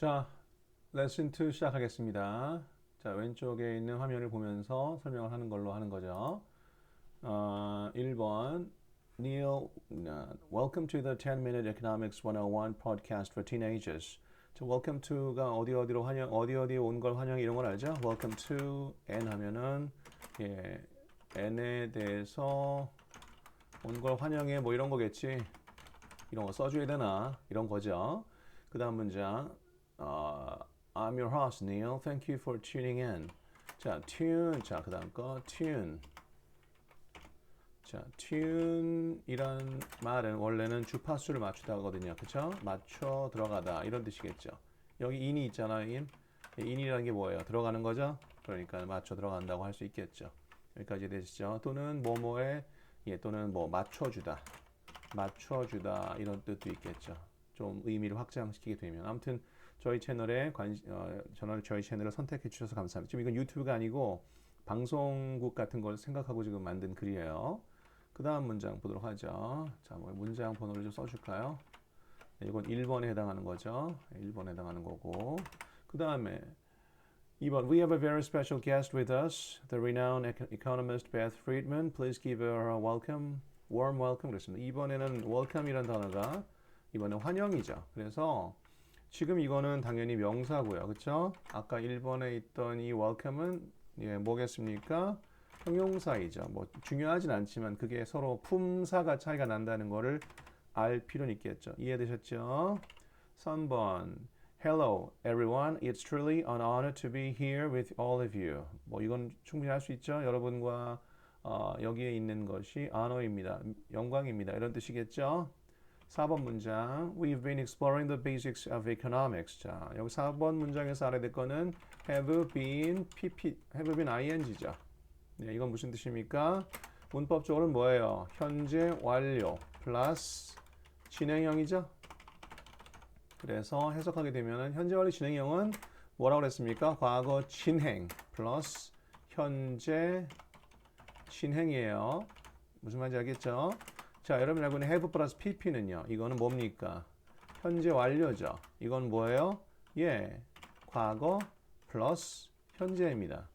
자, 레슨 2 시작하겠습니다. 자, 왼쪽에 있는 화면을 보면서 설명을 하는 걸로 하는 거죠. 1번 Neil, welcome to the 10-minute economics 101 podcast for teenagers. 자, welcome to가 어디로 환영, 어디 온 걸 환영 이런 걸 알죠? welcome to n 하면은 n에 대해서 온 걸 환영해 뭐 이런 거겠지. 이런 거 써줘야 되나 이런 거죠. 그 다음 문장 I'm your host Neil. Thank you for tuning in. 자, tune. 자, 그 다음 거 tune. 자, tune이란 말은 원래는 주파수를 맞추다 하거든요. 그쵸? 맞춰 들어가다 이런 뜻이겠죠. 여기 in이 있잖아요. in이라는 게 뭐예요? 들어가는 거죠? 그러니까 맞춰 들어간다고 할 수 있겠죠. 여기까지 되시죠? 또는 뭐뭐에 또는 뭐 맞춰주다. 맞춰주다 이런 뜻도 있겠죠. 좀 의미를 확장시키게 되면 아무튼 저희 채널에 저희 채널을 선택해 주셔서 감사합니다. 지금 이건 유튜브가 아니고 방송국 같은 걸 생각하고 지금 만든 글이에요. 그 다음 문장 보도록 하죠. 자, 뭐 문장 번호를 좀 써줄까요? 네, 이건 1번에 해당하는 거죠. 1번에 해당하는 거고 그 다음에 2번 We have a very special guest with us, the renowned economist Beth Friedman. Please give her a welcome. warm welcome 그랬습니다. 이번에는 welcome이라는 단어가 이번에 환영이죠. 그래서 지금 이거는 당연히 명사고요. 그렇죠? 아까 1번에 있던 이 welcome은 뭐겠습니까? 형용사이죠. 뭐 중요하진 않지만 그게 서로 품사가 차이가 난다는 거를 알 필요는 있겠죠. 이해되셨죠? 3번 Hello everyone. It's truly an honor to be here with all of you. 뭐 이건 충분히 할 수 있죠. 여러분과 여기에 있는 것이 honor입니다. 영광입니다. 이런 뜻이겠죠. 4번 문장 We've been exploring the basics of economics. 자, 여기 4번 문장에서 알아야 될 거는 have been ing죠. 네, 이건 무슨 뜻입니까? 문법적으로는 뭐예요? 현재 완료 플러스 진행형이죠. 그래서 해석하게 되면 현재 완료 진행형은 뭐라고 그랬습니까? 과거 진행 플러스 현재 진행이에요. 무슨 말인지 알겠죠? 자, 여러분 알고 있는 have 플러스 pp는요. 이거는 뭡니까? 현재 완료죠. 이건 뭐예요? 과거 플러스 현재입니다.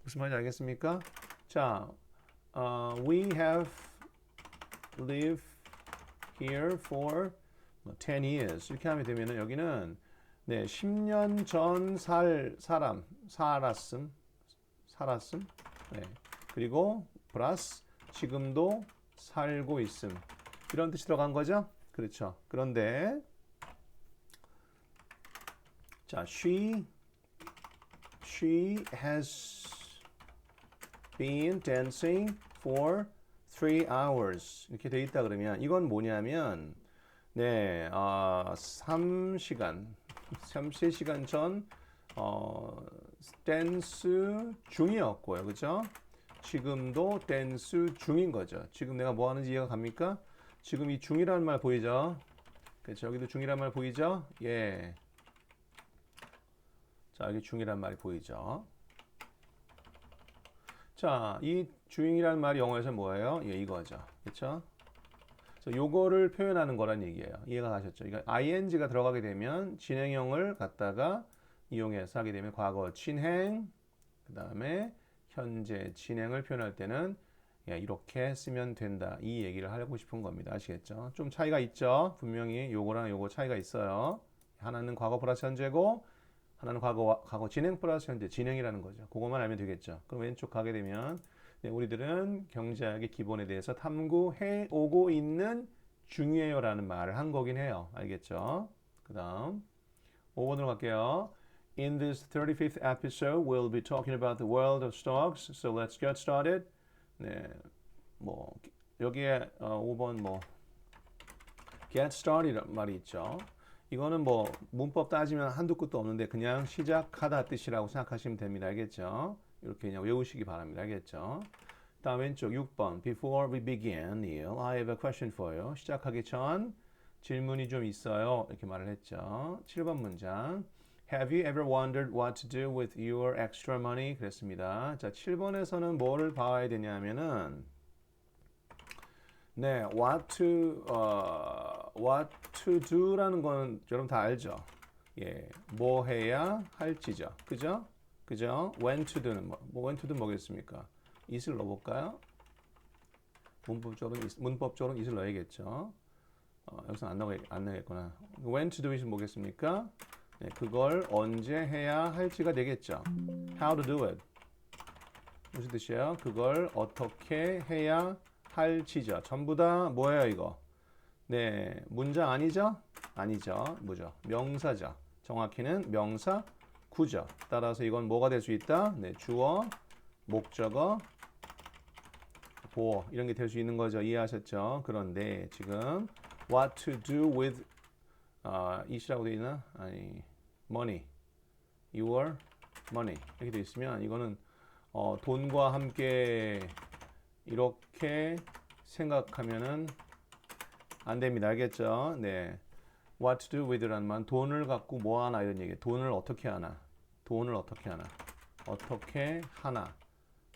무슨 말인지 알겠습니까? 자, we have lived here for 10 years. 이렇게 하면 되면은 여기는 10년 전 살았음. 네. 그리고 플러스 지금도 살고 있음. 이런 뜻이 들어간 거죠? 그렇죠. 그런데 자, she has been dancing for 3 hours. 이렇게 돼 있다 그러면 이건 뭐냐면 3시간 3시간 전 댄스 중이었고요. 그죠? 지금도 댄스 중인 거죠. 지금 내가 뭐 하는지 이해가 갑니까? 지금 이 중이라는 말 보이죠? 그렇죠. 여기도 중이라는 말 보이죠? 자, 여기 중이라는 말이 보이죠? 자, 이 중이라는 말이 영어에서 뭐예요? 이거죠. 그렇죠? 그래서 요거를 표현하는 거란 얘기예요. 이해가 가셨죠? 이거 ing가 들어가게 되면 진행형을 갖다가 이용해서 하게 되면 과거 진행, 그 다음에 현재 진행을 표현할 때는 이렇게 쓰면 된다. 이 얘기를 하고 싶은 겁니다. 아시겠죠? 좀 차이가 있죠? 분명히 요거랑 요거 차이가 있어요. 하나는 과거 플러스 현재고 하나는 과거 진행 플러스 현재 진행이라는 거죠. 그것만 알면 되겠죠. 그럼 왼쪽 가게 되면 우리들은 경제학의 기본에 대해서 탐구해 오고 있는 중이에요라는 말을 한 거긴 해요. 알겠죠? 그 다음 5번으로 갈게요. In this 35th episode, we'll be talking about the world of stocks. So let's get started. 네, 뭐 여기에 5번 뭐 get started 말이 있죠. 이거는 뭐 문법 따지면 한두 끝도 없는데 그냥 시작하다 뜻이라고 생각하시면 됩니다. 알겠죠? 이렇게 그냥 외우시기 바랍니다. 알겠죠? 다음 왼쪽 6번 Before we begin, Neil, I have a question for you. 시작하기 전 질문이 좀 있어요. 이렇게 말을 했죠. 7번 문장 Have you ever wondered what to do with your extra money? 그랬습니다. 자, 7번에서는 뭐를 봐야 되냐면은 what to do라는 거는 여러분 다 알죠? 예, 뭐 해야 할지죠. 그죠? 그죠? when to do는 when to do 뭐겠습니까? it을 넣어볼까요? 문법적으로는 it을 넣어야겠죠. 여기서 안 나오겠구나. when to do it은 뭐겠습니까? 네, 그걸 언제 해야 할지가 되겠죠. how to do it. 무슨 뜻이에요? 그걸 어떻게 해야 할지죠. 전부 다 뭐예요, 이거? 네, 문장 아니죠? 아니죠. 뭐죠? 명사죠. 정확히는 명사 구죠. 따라서 이건 뭐가 될 수 있다? 네, 주어, 목적어, 보어 이런 게 될 수 있는 거죠. 이해하셨죠? 그런데 지금 what to do with it이라고 되어 있나? 아니, money, your money 이렇게 되어 있으면 이거는 돈과 함께 이렇게 생각하면은 안 됩니다. 알겠죠? 네. What to do with라는 말 돈을 갖고 뭐 하나 이런 얘기. 돈을 어떻게 하나. 돈을 어떻게 하나. 어떻게 하나.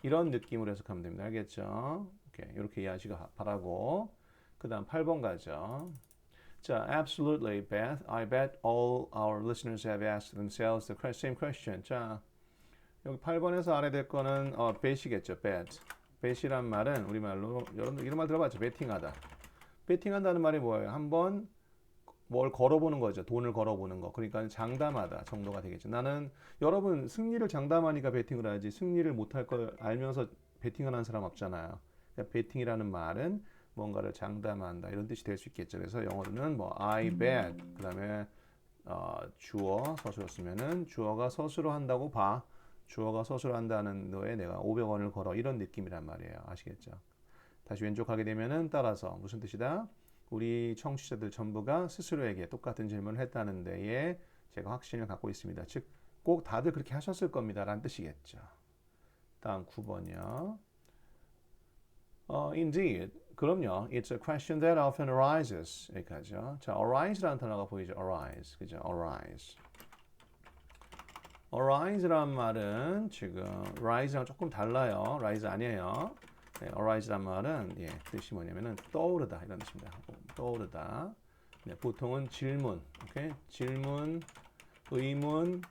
이런 느낌으로 해석하면 됩니다. 알겠죠? 오케이. 이렇게 이해하시기 바라고. 그다음 8번 가죠. 자, absolutely, Beth. I bet all our listeners have asked themselves the same question. 자, 여기 8번에서 알아야 될 거는 bet이겠죠. bet. bet이란 말은 우리말로 여러분들 이런 말 들어봤죠? 베팅하다. 베팅한다는 말이 뭐예요? 한번 뭘 걸어보는 거죠. 돈을 걸어보는 거. 그러니까 장담하다 정도가 되겠죠. 나는 여러분 승리를 장담하니까 베팅을 하지 승리를 못할 걸 알면서 베팅을 하는 사람 없잖아요. 그러니까 베팅이라는 말은 뭔가를 장담한다 이런 뜻이 될 수 있겠죠. 그래서 영어로는 뭐 I bet 그다음에 주어 서술로 쓰면은 주어가 서술로 한다고 봐. 주어가 서술로 한다는 거에 내가 500원을 걸어 이런 느낌이란 말이에요. 아시겠죠? 다시 왼쪽 가게 되면은 따라서 무슨 뜻이다? 우리 청취자들 전부가 스스로에게 똑같은 질문을 했다는 데에 제가 확신을 갖고 있습니다. 즉, 꼭 다들 그렇게 하셨을 겁니다. 라는 뜻이겠죠. 다음 9번이요. Indeed. 그럼요. It's a question that often arises. 여기까지요. 자, arise라는 단어가 보이죠. arise. 그죠? arise. arise란 말은 지금 rise랑 조금 달라요. rise 아니에요. 네, arise란 말은 뜻이 뭐냐면은 떠오르다 이런 뜻입니다. 떠오르다. 네, 보통은 질문, 오케이? 질문, 의문,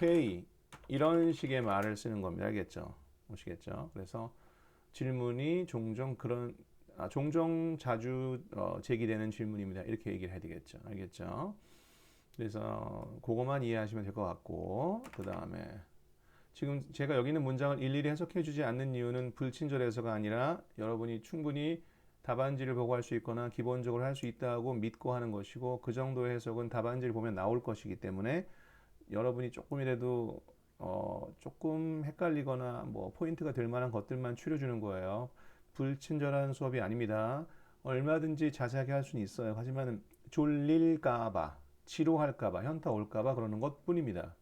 회의 이런 식의 말을 쓰는 겁니다. 알겠죠? 보시겠죠? 그래서 질문이 종종 자주 제기되는 질문입니다. 이렇게 얘기를 해야 되겠죠. 알겠죠? 그래서 그것만 이해하시면 될 것 같고 그 다음에 지금 제가 여기 있는 문장을 일일이 해석해 주지 않는 이유는 불친절해서가 아니라 여러분이 충분히 답안지를 보고 할 수 있거나 기본적으로 할 수 있다고 믿고 하는 것이고 그 정도의 해석은 답안지를 보면 나올 것이기 때문에 여러분이 조금이라도 조금 헷갈리거나 뭐 포인트가 될 만한 것들만 추려주는 거예요. 불친절한 수업이 아닙니다. 얼마든지 자세하게 할 수는 있어요. 하지만 졸릴까봐, 지루할까봐, 현타 올까봐 그러는 것 뿐입니다.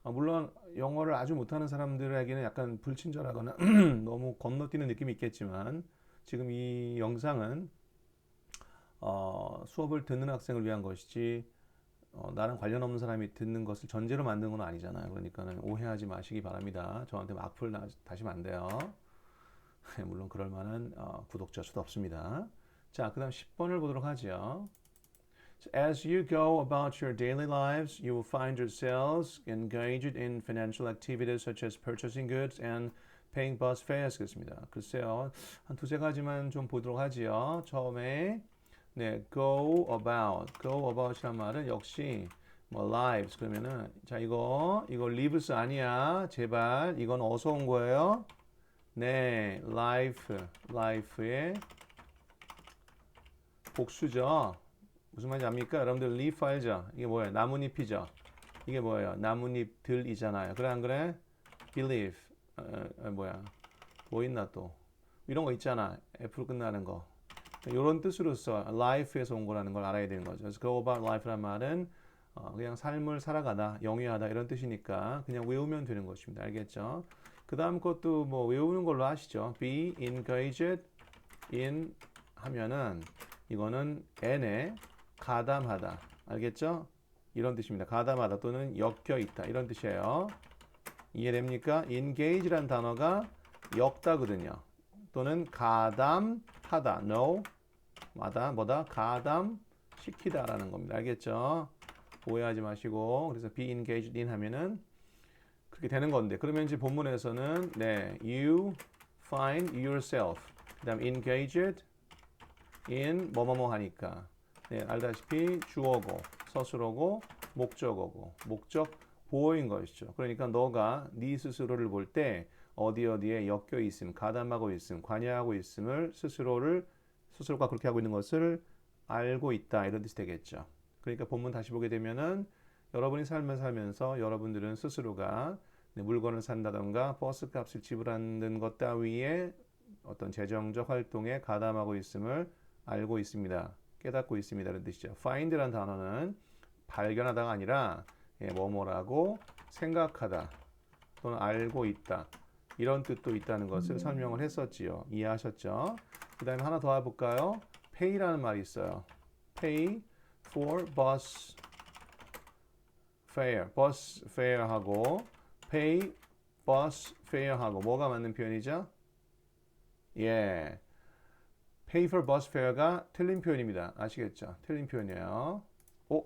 물론 영어를 아주 못하는 사람들에게는 약간 불친절하거나 너무 건너뛰는 느낌이 있겠지만 지금 이 영상은 수업을 듣는 학생을 위한 것이지 나랑 관련 없는 사람이 듣는 것을 전제로 만든 건 아니잖아요. 그러니까는 오해하지 마시기 바랍니다. 저한테 악플 다시면 안 돼요. 물론 그럴 만한 구독자 수도 없습니다. 자, 그 다음 10번을 보도록 하죠. As you go about your daily lives, you will find yourselves engaged in financial activities such as purchasing goods and paying bus fares. 그렇습니다. 글쎄요, 한 두세 가지만 좀 보도록 하지요. 처음에 go about이란 말은 역시 뭐 lives 그러면은 자 이거 lives 아니야. 제발 이건 어디서 온 거예요? 네, life의 복수죠. 무슨 말인지 압니까? 여러분들 leaf 알죠? 이게 뭐예요? 나뭇잎이죠. 이게 뭐예요? 나뭇잎들이잖아요. 그래 안 그래? believe 뭐 있나 또 이런 거 있잖아. F로 끝나는 거. 이런 뜻으로서 life에서 온 거라는 걸 알아야 되는 거죠. 그래서 go about life란 말은 그냥 삶을 살아가다, 영위하다 이런 뜻이니까 그냥 외우면 되는 것입니다. 알겠죠? 그 다음 것도 뭐 외우는 걸로 하시죠. be engaged in 하면은 이거는 n에 가담하다. 알겠죠? 이런 뜻입니다. 가담하다 또는 엮여 있다. 이런 뜻이에요. 이해됩니까? engage라는 단어가 엮다거든요. 또는 가담하다. no. 뭐다? 가담시키다라는 겁니다. 알겠죠? 오해하지 마시고 그래서 be engaged in 하면은 그렇게 되는 건데 그러면 이제 본문에서는 네, you find yourself 그다음 engaged in 뭐뭐뭐 하니까 네, 알다시피 주어고 서술어고 목적어고 목적 보어인 것이죠. 그러니까 너가 네 스스로를 볼 때 어디 어디에 엮여 있음, 가담하고 있음, 관여하고 있음을 스스로가 그렇게 하고 있는 것을 알고 있다 이런 뜻이 되겠죠. 그러니까 본문 다시 보게 되면은 여러분이 삶을 살면서 여러분들은 스스로가 물건을 산다던가 버스 값을 지불하는 것 따위에 어떤 재정적 활동에 가담하고 있음을 알고 있습니다. 깨닫고 있습니다. 이런 뜻이죠. find라는 단어는 발견하다가 아니라 뭐뭐라고 생각하다 또는 알고 있다. 이런 뜻도 있다는 것을 설명을 했었지요. 이해하셨죠? 그 다음에 하나 더 해볼까요? pay라는 말이 있어요. pay for bus fare. bus fare하고 pay bus fare하고 뭐가 맞는 표현이죠? 예. pay for bus fare가 틀린 표현입니다. 아시겠죠? 틀린 표현이에요. 오,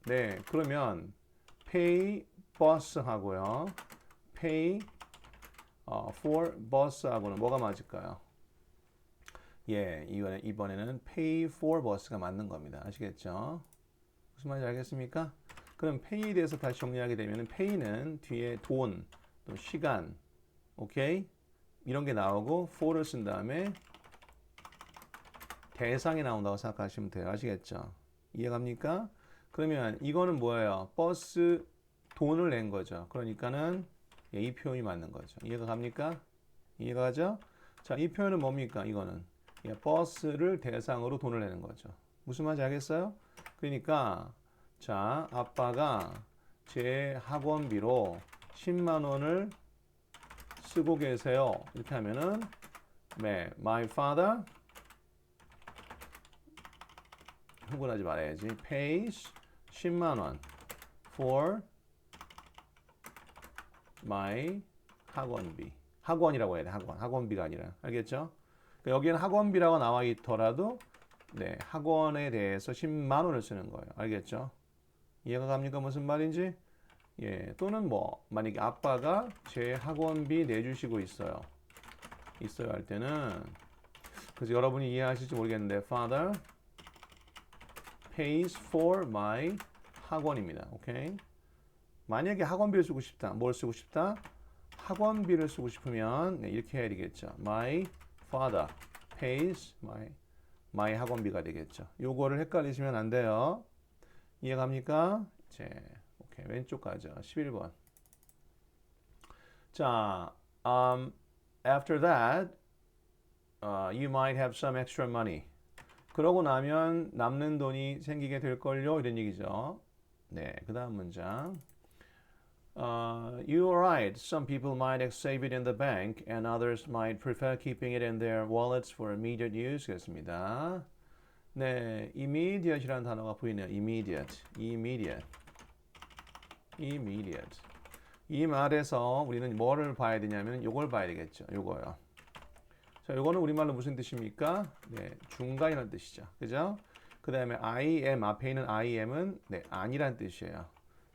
네. 그러면 pay bus 하고요. pay for bus 하고는 뭐가 맞을까요? 예, 이번에는 pay for bus가 맞는 겁니다. 아시겠죠? 무슨 말인지 알겠습니까? 그럼 pay에 대해서 다시 정리하게 되면 pay는 뒤에 돈, 또 시간, 오케이? 이런 게 나오고 for를 쓴 다음에 대상이 나온다고 생각하시면 돼요. 아시겠죠? 이해갑니까? 그러면 이거는 뭐예요? 버스 돈을 낸 거죠. 그러니까는 이 표현이 맞는 거죠. 이해가 갑니까? 이해가 가죠? 자, 이 표현은 뭡니까? 이거는 버스를 대상으로 돈을 내는 거죠. 무슨 말인지 알겠어요? 그러니까 자, 아빠가 제 학원비로 10만 원을 쓰고 계세요. 이렇게 하면은 네, my father 흥분하지 말아야지. pays 10만 원 for my 학원비. 학원이라고 해야 돼. 학원비가 아니라. 알겠죠? 그러니까 여기는 학원비라고 나와 있더라도 네, 학원에 대해서 10만 원을 쓰는 거예요. 알겠죠? 이해가 갑니까? 무슨 말인지? 예, 또는 뭐 만약에 아빠가 제 학원비 내주시고 있어요 할 때는 그래서 여러분이 이해하실지 모르겠는데 father pays for my 학원입니다. 오케이? 만약에 학원비를 쓰고 싶다. 뭘 쓰고 싶다? 학원비를 쓰고 싶으면 네, 이렇게 해야 되겠죠. My father pays my 학원비가 되겠죠. 요거를 헷갈리시면 안 돼요. 이해갑니까? 이제 오케이, 왼쪽 가죠. 11번. 자, after that, you might have some extra money. 그러고 나면 남는 돈이 생기게 될걸요. 이런 얘기죠. 네, 그 다음 문장. You are right. Some people might save it in the bank and others might prefer keeping it in their wallets for immediate use. 그렇습니다. 네, immediate이라는 단어가 보이네요. immediate. 이 말에서 우리는 뭐를 봐야 되냐면 요걸 봐야 되겠죠. 요거요. 자, 요거는 우리말로 무슨 뜻입니까? 네, 중간이라는 뜻이죠. 그죠? 그 다음에 I am, 앞에 있는 I am은 네, 아니란 뜻이에요.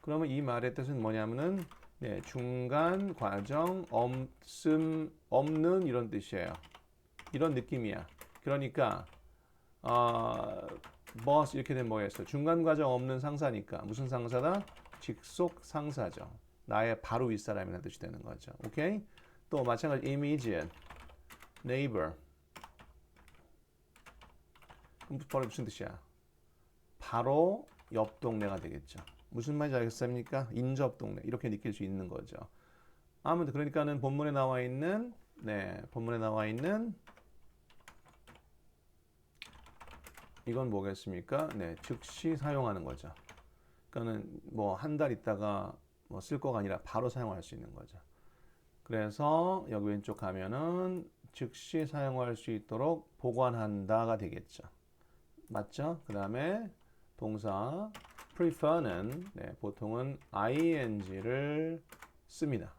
그러면 이 말의 뜻은 뭐냐면은 네, 중간, 과정, 없는 이런 뜻이에요. 이런 느낌이야. 그러니까 boss 이렇게 되면 뭐겠어? 중간 과정 없는 상사니까 무슨 상사다? 직속 상사죠. 나의 바로 윗사람이라는 뜻이 되는 거죠. 오케이? 또 마찬가지 immediate, neighbor. 바로 무슨 뜻이야? 바로 옆 동네가 되겠죠. 무슨 말인지 알겠습니까? 인접 동네 이렇게 느낄 수 있는 거죠. 아무튼 그러니까는 본문에 나와 있는 이건 뭐겠습니까? 네, 즉시 사용하는 거죠. 그러니까는 뭐 한 달 있다가 뭐 쓸 거가 아니라 바로 사용할 수 있는 거죠. 그래서 여기 왼쪽 가면은 즉시 사용할 수 있도록 보관한다가 되겠죠. 맞죠? 그 다음에 동사 prefer는 네, 보통은 ing를 씁니다.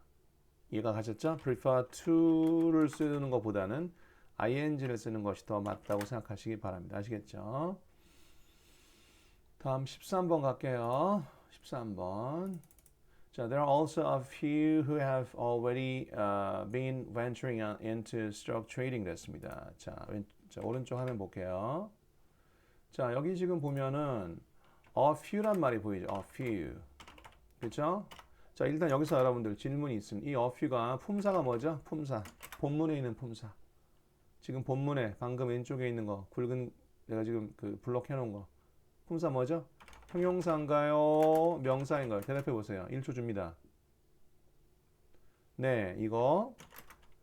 이해가 가셨죠? prefer to를 쓰는 것보다는 ing를 쓰는 것이 더 맞다고 생각하시기 바랍니다. 아시겠죠? 다음 13번 갈게요. 13번. 자, there are also a few who have already been venturing into stock trading 됐습니다. 자, 자, 오른쪽 화면 볼게요. 자, 여기 지금 보면은 a few란 말이 보이죠? a few. 그렇죠? 자, 일단 여기서 여러분들 질문이 있습니다. 이 a few가 품사가 뭐죠? 품사. 본문에 있는 품사. 지금 본문에 방금 왼쪽에 있는 거 굵은 내가 지금 그 블록 해놓은 거 품사 뭐죠? 형용사인가요? 명사인가요? 대답해 보세요. 1초 줍니다. 네, 이거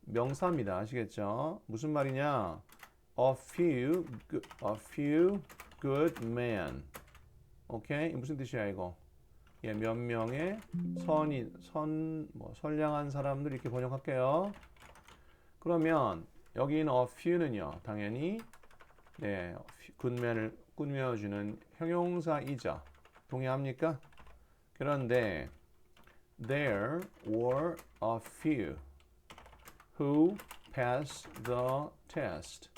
명사입니다. 아시겠죠? 무슨 말이냐? A few good men. 오케이? 무슨 뜻이야 이거? 예, 몇 명의 선량한 사람들 이렇게 번역할게요. 그러면 여기 있는 a few는요, 당연히 네, 굿맨을 꾸며주는 형용사이죠. 동의합니까? 그런데 there were a few who passed the test.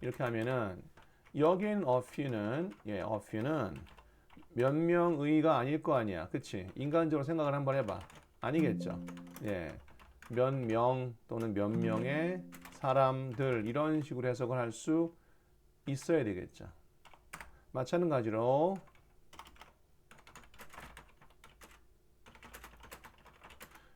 이렇게 하면은 여긴 a few는 a few는 몇 명의가 아닐 거 아니야. 그치? 인간적으로 생각을 한번 해봐. 아니겠죠? 예. 몇 명 또는 몇 명의 사람들 이런 식으로 해석을 할 수 있어야 되겠죠. 마찬가지로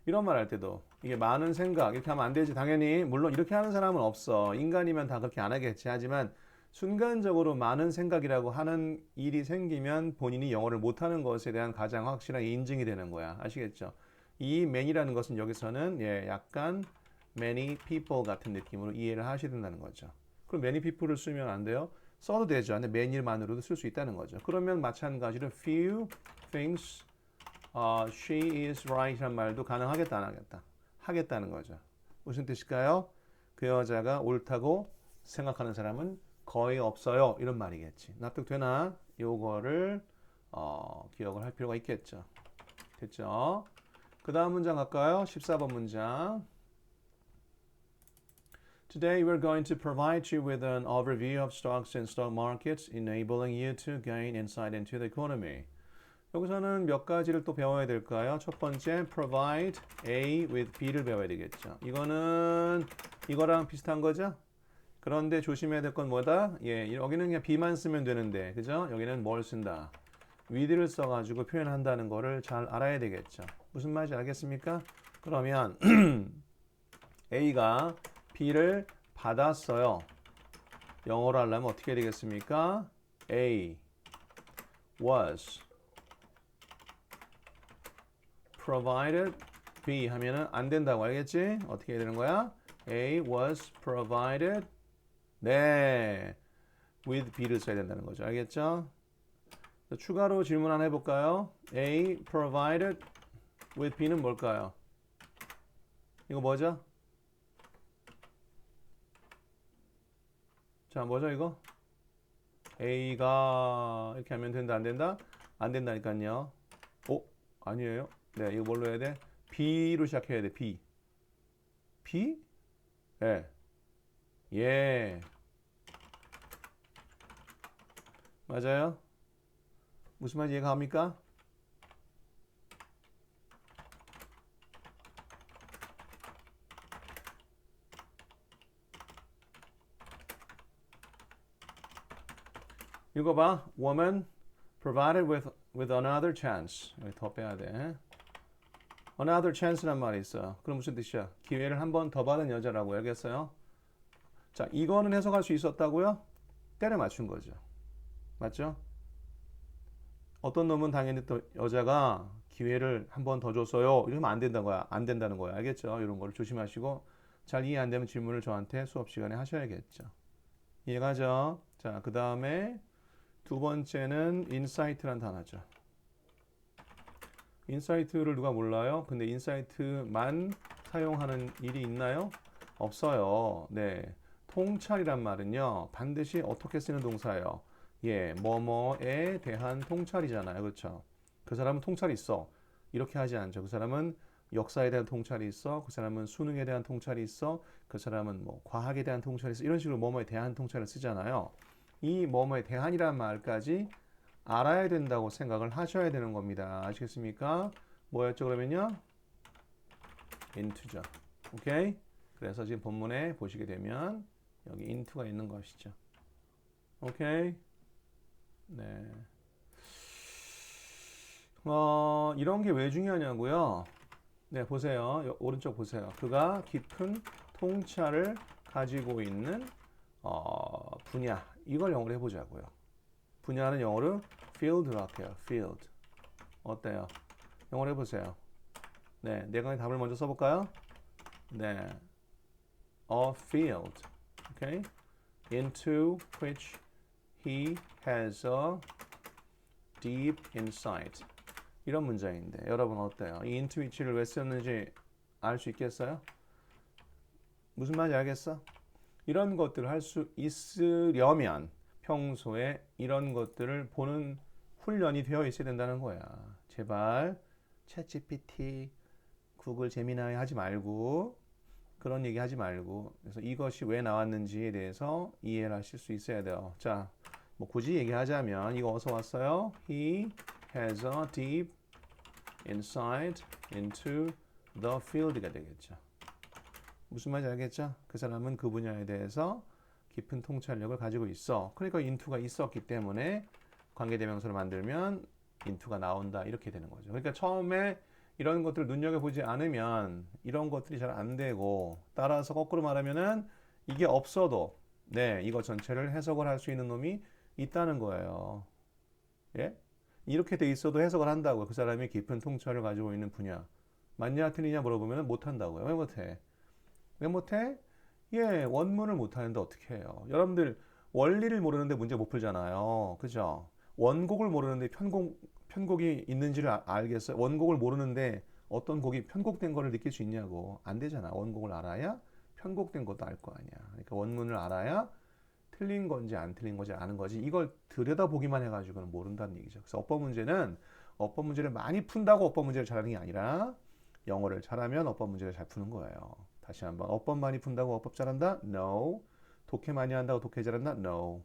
이런 말 할 때도 이게 많은 생각 이렇게 하면 안 되지. 당연히 물론 이렇게 하는 사람은 없어. 인간이면 다 그렇게 안 하겠지. 하지만 순간적으로 많은 생각이라고 하는 일이 생기면 본인이 영어를 못하는 것에 대한 가장 확실한 인증이 되는 거야. 아시겠죠? 이 man이라는 것은 여기서는 약간 many people 같은 느낌으로 이해를 하셔야 된다는 거죠. 그럼 many people을 쓰면 안 돼요? 써도 되죠. 근데 many만으로도 쓸 수 있다는 거죠. 그러면 마찬가지로 few things she is right 이란 말도 가능하겠다 안 하겠다? 하겠다는 거죠. 무슨 뜻일까요? 그 여자가 옳다고 생각하는 사람은 거의 없어요. 이런 말이겠지. 납득되나? 요거를 기억을 할 필요가 있겠죠. 됐죠? 그 다음 문장 갈까요? 14번 문장. Today we're going to provide you with an overview of stocks and stock markets, enabling you to gain insight into the economy. 여기서는 몇 가지를 또 배워야 될까요? 첫 번째, provide A with B를 배워야 되겠죠. 이거는 이거랑 비슷한 거죠? 그런데 조심해야 될 건 뭐다? 예, 여기는 그냥 B만 쓰면 되는데, 그죠? 여기는 뭘 쓴다? with를 써가지고 표현한다는 거를 잘 알아야 되겠죠. 무슨 말인지 알겠습니까? 그러면 A가 B를 받았어요. 영어로 하려면 어떻게 되겠습니까? A was provided B 하면은 안 된다고 알겠지? 어떻게 해야 되는 거야? A was provided 네 with B를 써야 된다는 거죠. 알겠죠? 추가로 질문 하나 해볼까요? A provided with B는 뭘까요? 이거 뭐죠? 자, 뭐죠 이거? A가 이렇게 하면 된다 안 된다? 안 된다니까요. 아니에요. 네, 이거 뭘로 해야 돼? B로 시작해야 돼. B. B? 예. 예. 맞아요? 무슨 말인지 이해가 갑니까? 읽어봐. Woman provided with another chance. 여기 더 빼야 돼. Another chance란 말이 있어요. 그럼 무슨 뜻이야? 기회를 한 번 더 받은 여자라고 알겠어요? 자, 이거는 해석할 수 있었다고요? 때려 맞춘 거죠. 맞죠? 어떤 놈은 당연히 또 여자가 기회를 한 번 더 줬어요. 이러면 안 된다는 거야. 안 된다는 거야. 알겠죠? 이런 거를 조심하시고 잘 이해 안 되면 질문을 저한테 수업 시간에 하셔야겠죠. 이해가죠? 자, 그 다음에 두 번째는 insight란 단어죠. 인사이트를 누가 몰라요? 근데 인사이트만 사용하는 일이 있나요? 없어요. 네. 통찰이란 말은요, 반드시 어떻게 쓰는 동사예요? 예, 뭐뭐에 대한 통찰이잖아요. 그렇죠? 그 사람은 통찰이 있어. 이렇게 하지 않죠. 그 사람은 역사에 대한 통찰이 있어. 그 사람은 수능에 대한 통찰이 있어. 그 사람은 뭐 과학에 대한 통찰이 있어. 이런 식으로 뭐뭐에 대한 통찰을 쓰잖아요. 이 뭐뭐에 대한이란 말까지 알아야 된다고 생각을 하셔야 되는 겁니다. 아시겠습니까? 뭐였죠 그러면요? into죠. 오케이? 그래서 지금 본문에 보시게 되면 여기 into가 있는 것이죠. 오케이? 네. 이런 게 왜 중요하냐고요? 네, 보세요. 오른쪽 보세요. 그가 깊은 통찰을 가지고 있는 분야. 이걸 영어로 해보자고요. 분야는 영어로 field로 할게요. field. 어때요? 영어로 해보세요. 네, 내가 답을 먼저 써볼까요? 네, a field. Okay? Into which he has a deep insight. 이런 문장인데 여러분 어때요? 이 into which를 왜 썼는지 알 수 있겠어요? 무슨 말인지 알겠어? 이런 것들을 할 수 있으려면 평소에 이런 것들을 보는 훈련이 되어 있어야 된다는 거야. 제발 챗GPT, 구글 제미나이 하지 말고 그런 얘기 하지 말고 그래서 이것이 왜 나왔는지에 대해서 이해를 하실 수 있어야 돼요. 자, 뭐 굳이 얘기하자면 이거 어디서 왔어요? He has a deep insight into the field가 되겠죠. 무슨 말인지 알겠죠? 그 사람은 그 분야에 대해서 깊은 통찰력을 가지고 있어. 그러니까 into가 있었기 때문에 관계대명사를 만들면 into가 나온다 이렇게 되는 거죠. 그러니까 처음에 이런 것들을 눈여겨보지 않으면 이런 것들이 잘 안 되고 따라서 거꾸로 말하면은 이게 없어도 네 이거 전체를 해석을 할 수 있는 놈이 있다는 거예요. 예? 이렇게 돼 있어도 해석을 한다고요. 그 사람이 깊은 통찰을 가지고 있는 분야. 맞냐 틀리냐 물어보면 못한다고요. 왜 못해? 왜 못해? 예, 원문을 못하는데 어떻게 해요? 여러분들 원리를 모르는데 문제 못 풀잖아요. 그죠? 원곡을 모르는데 편곡이 있는지를 알겠어요? 원곡을 모르는데 어떤 곡이 편곡된 거를 느낄 수 있냐고. 안 되잖아. 원곡을 알아야 편곡된 것도 알 거 아니야. 그러니까 원문을 알아야 틀린 건지 안 틀린 건지 아는 거지. 이걸 들여다보기만 해가지고는 모른다는 얘기죠. 그래서 어법 문제를 많이 푼다고 어법 문제를 잘하는 게 아니라 영어를 잘하면 어법 문제를 잘 푸는 거예요. 다시 한번 어법 많이 푼다고 어법 잘한다? No. 독해 많이 한다고 독해 잘한다? No.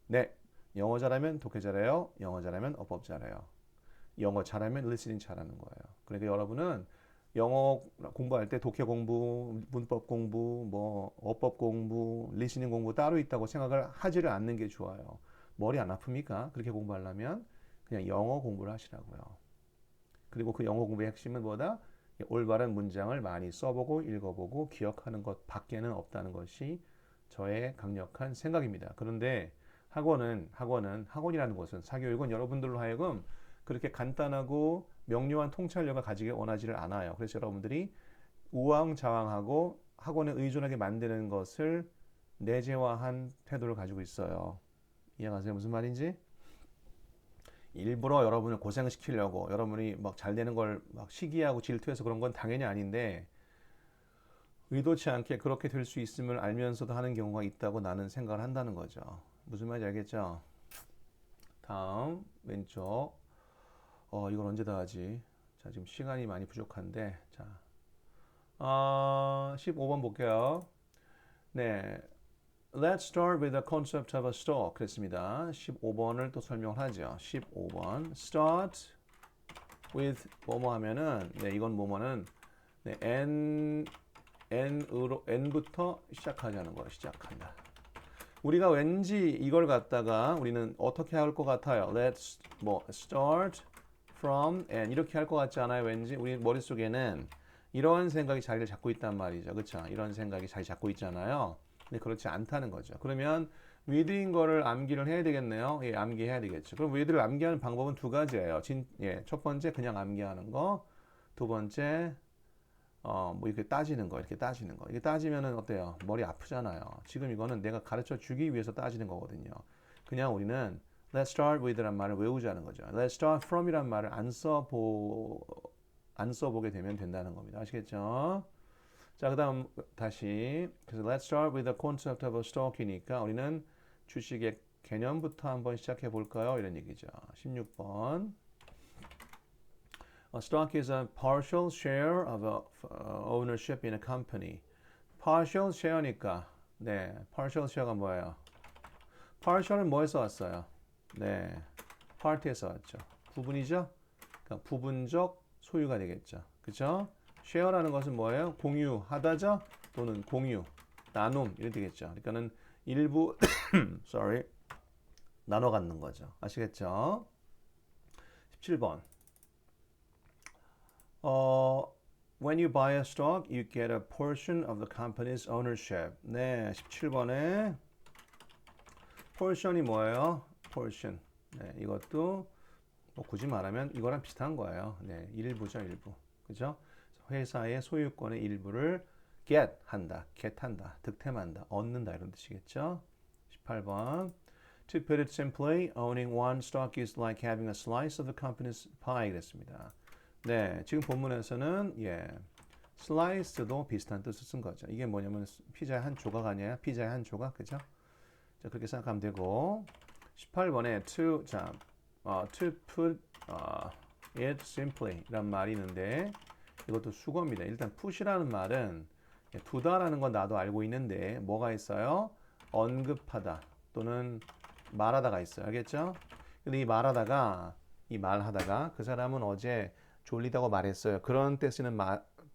네. 영어 잘하면 독해 잘해요. 영어 잘하면 어법 잘해요. 영어 잘하면 리스닝 잘하는 거예요. 그러니까 여러분은 영어 공부할 때 독해 공부, 문법 공부, 뭐 어법 공부, 리스닝 공부 따로 있다고 생각을 하지를 않는 게 좋아요. 머리 안 아픕니까? 그렇게 공부하려면 그냥 영어 공부를 하시라고요. 그리고 그 영어 공부의 핵심은 뭐다? 올바른 문장을 많이 써보고 읽어보고 기억하는 것 밖에는 없다는 것이 저의 강력한 생각입니다. 그런데 학원이라는 것은 사교육은 여러분들로 하여금 그렇게 간단하고 명료한 통찰력을 가지길 원하지를 않아요. 그래서 여러분들이 우왕좌왕하고 학원에 의존하게 만드는 것을 내재화한 태도를 가지고 있어요. 이해가세요? 무슨 말인지? 일부러 여러분을 고생시키려고 여러분이 막 잘 되는 걸 막 시기하고 질투해서 그런 건 당연히 아닌데 의도치 않게 그렇게 될 수 있음을 알면서도 하는 경우가 있다고 나는 생각을 한다는 거죠. 무슨 말인지 알겠죠? 다음 왼쪽 이걸 언제 다 하지? 자 지금 시간이 많이 부족한데 자 15번 볼게요. 네, Let's start with the concept of a store. 그랬습니다. 15번을 또 설명하죠. 15번. Start with 뭐뭐 하면은 네, 이건 뭐뭐는 네, n부터 시작하자는 거예요. 시작한다. 우리가 왠지 이걸 갖다가 우리는 어떻게 할 것 같아요? Let's start from n 이렇게 할 것 같지 않아요? 왠지 우리 머릿속에는 이런 생각이 자리를 잡고 있단 말이죠. 그렇죠? 이런 생각이 자리 잡고 있잖아요. 근데 그렇지 않다는 거죠. 그러면 with인 거를 암기를 해야 되겠네요. 예, 암기해야 되겠죠. 그럼 with를 암기하는 방법은 두 가지예요. 첫 번째 그냥 암기하는 거. 두 번째 뭐 이렇게 따지는 거, 이렇게 따지는 거. 이게 따지면은 어때요? 머리 아프잖아요. 지금 이거는 내가 가르쳐 주기 위해서 따지는 거거든요. 그냥 우리는 let's start with란 말을 외우자는 거죠. let's start from이란 말을 안 써보게 되면 된다는 겁니다. 아시겠죠? 자, 그 다음 다시 그래서 let's start with the concept of a stock이니까 우리는 주식의 개념부터 한번 시작해 볼까요? 이런 얘기죠. 16번 A stock is a partial share of ownership in a company. partial share니까 네, partial share가 뭐예요? partial은 뭐에서 왔어요? 네, part에서 왔죠. 부분이죠. 그러니까 부분적 소유가 되겠죠. 그죠? share라는 것은 뭐예요? 공유하다죠? 또는 공유, 나눔 이렇게 되겠죠. 그러니까는 일부 sorry 나눠 갖는 거죠. 아시겠죠? 17번. When you buy a stock, you get a portion of the company's ownership. 네, 17번에 portion이 뭐예요? portion. 네, 이것도 뭐 굳이 말하면 이거랑 비슷한 거예요. 네, 일부죠, 일부. 그죠? 회사의 소유권의 일부를 get 한다, 득템한다, 얻는다 이런 뜻이겠죠? 18번. To put it simply, owning one stock is like having a slice of the company's pie 그랬습니다. 네, 지금 본문에서는 slice도 비슷한 뜻을 쓴 거죠. 이게 뭐냐면 피자의 한 조각 아니에요? 피자의 한 조각, 그죠? 자, 그렇게 생각하면 되고 18번에 to put it simply 이란 말이 있는데 이것도 수거입니다. 일단 put이라는 말은 두다라는 건 나도 알고 있는데 뭐가 있어요? 언급하다 또는 말하다가 있어요. 알겠죠? 근데 이 말하다가 그 사람은 어제 졸리다고 말했어요. 그런 때 쓰는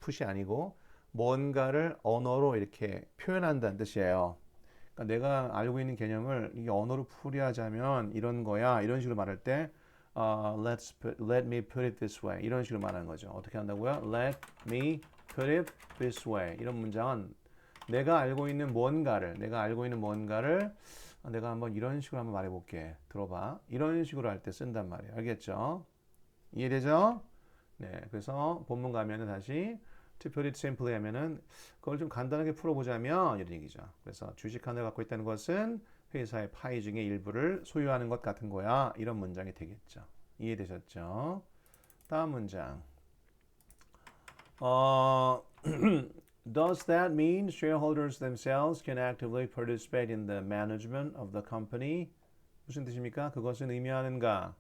put이 아니고 뭔가를 언어로 이렇게 표현한다는 뜻이에요. 그러니까 내가 알고 있는 개념을 이 언어로 풀이하자면 이런 거야. 이런 식으로 말할 때 let me put it this way. 이런 식으로 말하는 거죠. 어떻게 한다고요? Let me put it this way. 이런 문장은 내가 알고 있는 뭔가를 내가 한번 이런 식으로 한번 말해볼게. 들어봐. 이런 식으로 할 때 쓴단 말이에요. 알겠죠? 이해되죠? 네. 그래서 본문 가면은 다시 to put it simply 하면은 그걸 좀 간단하게 풀어보자면 이런 얘기죠. 그래서 주식 하나를 갖고 있다는 것은 회사의 파이 중에 일부를 소유하는 것 같은 거야. 이런 문장이 되겠죠. 이해되셨죠? 다음 문장. Does that mean shareholders themselves can actively participate in the management of the company? 무슨 뜻입니까? 그것은 의미하는가?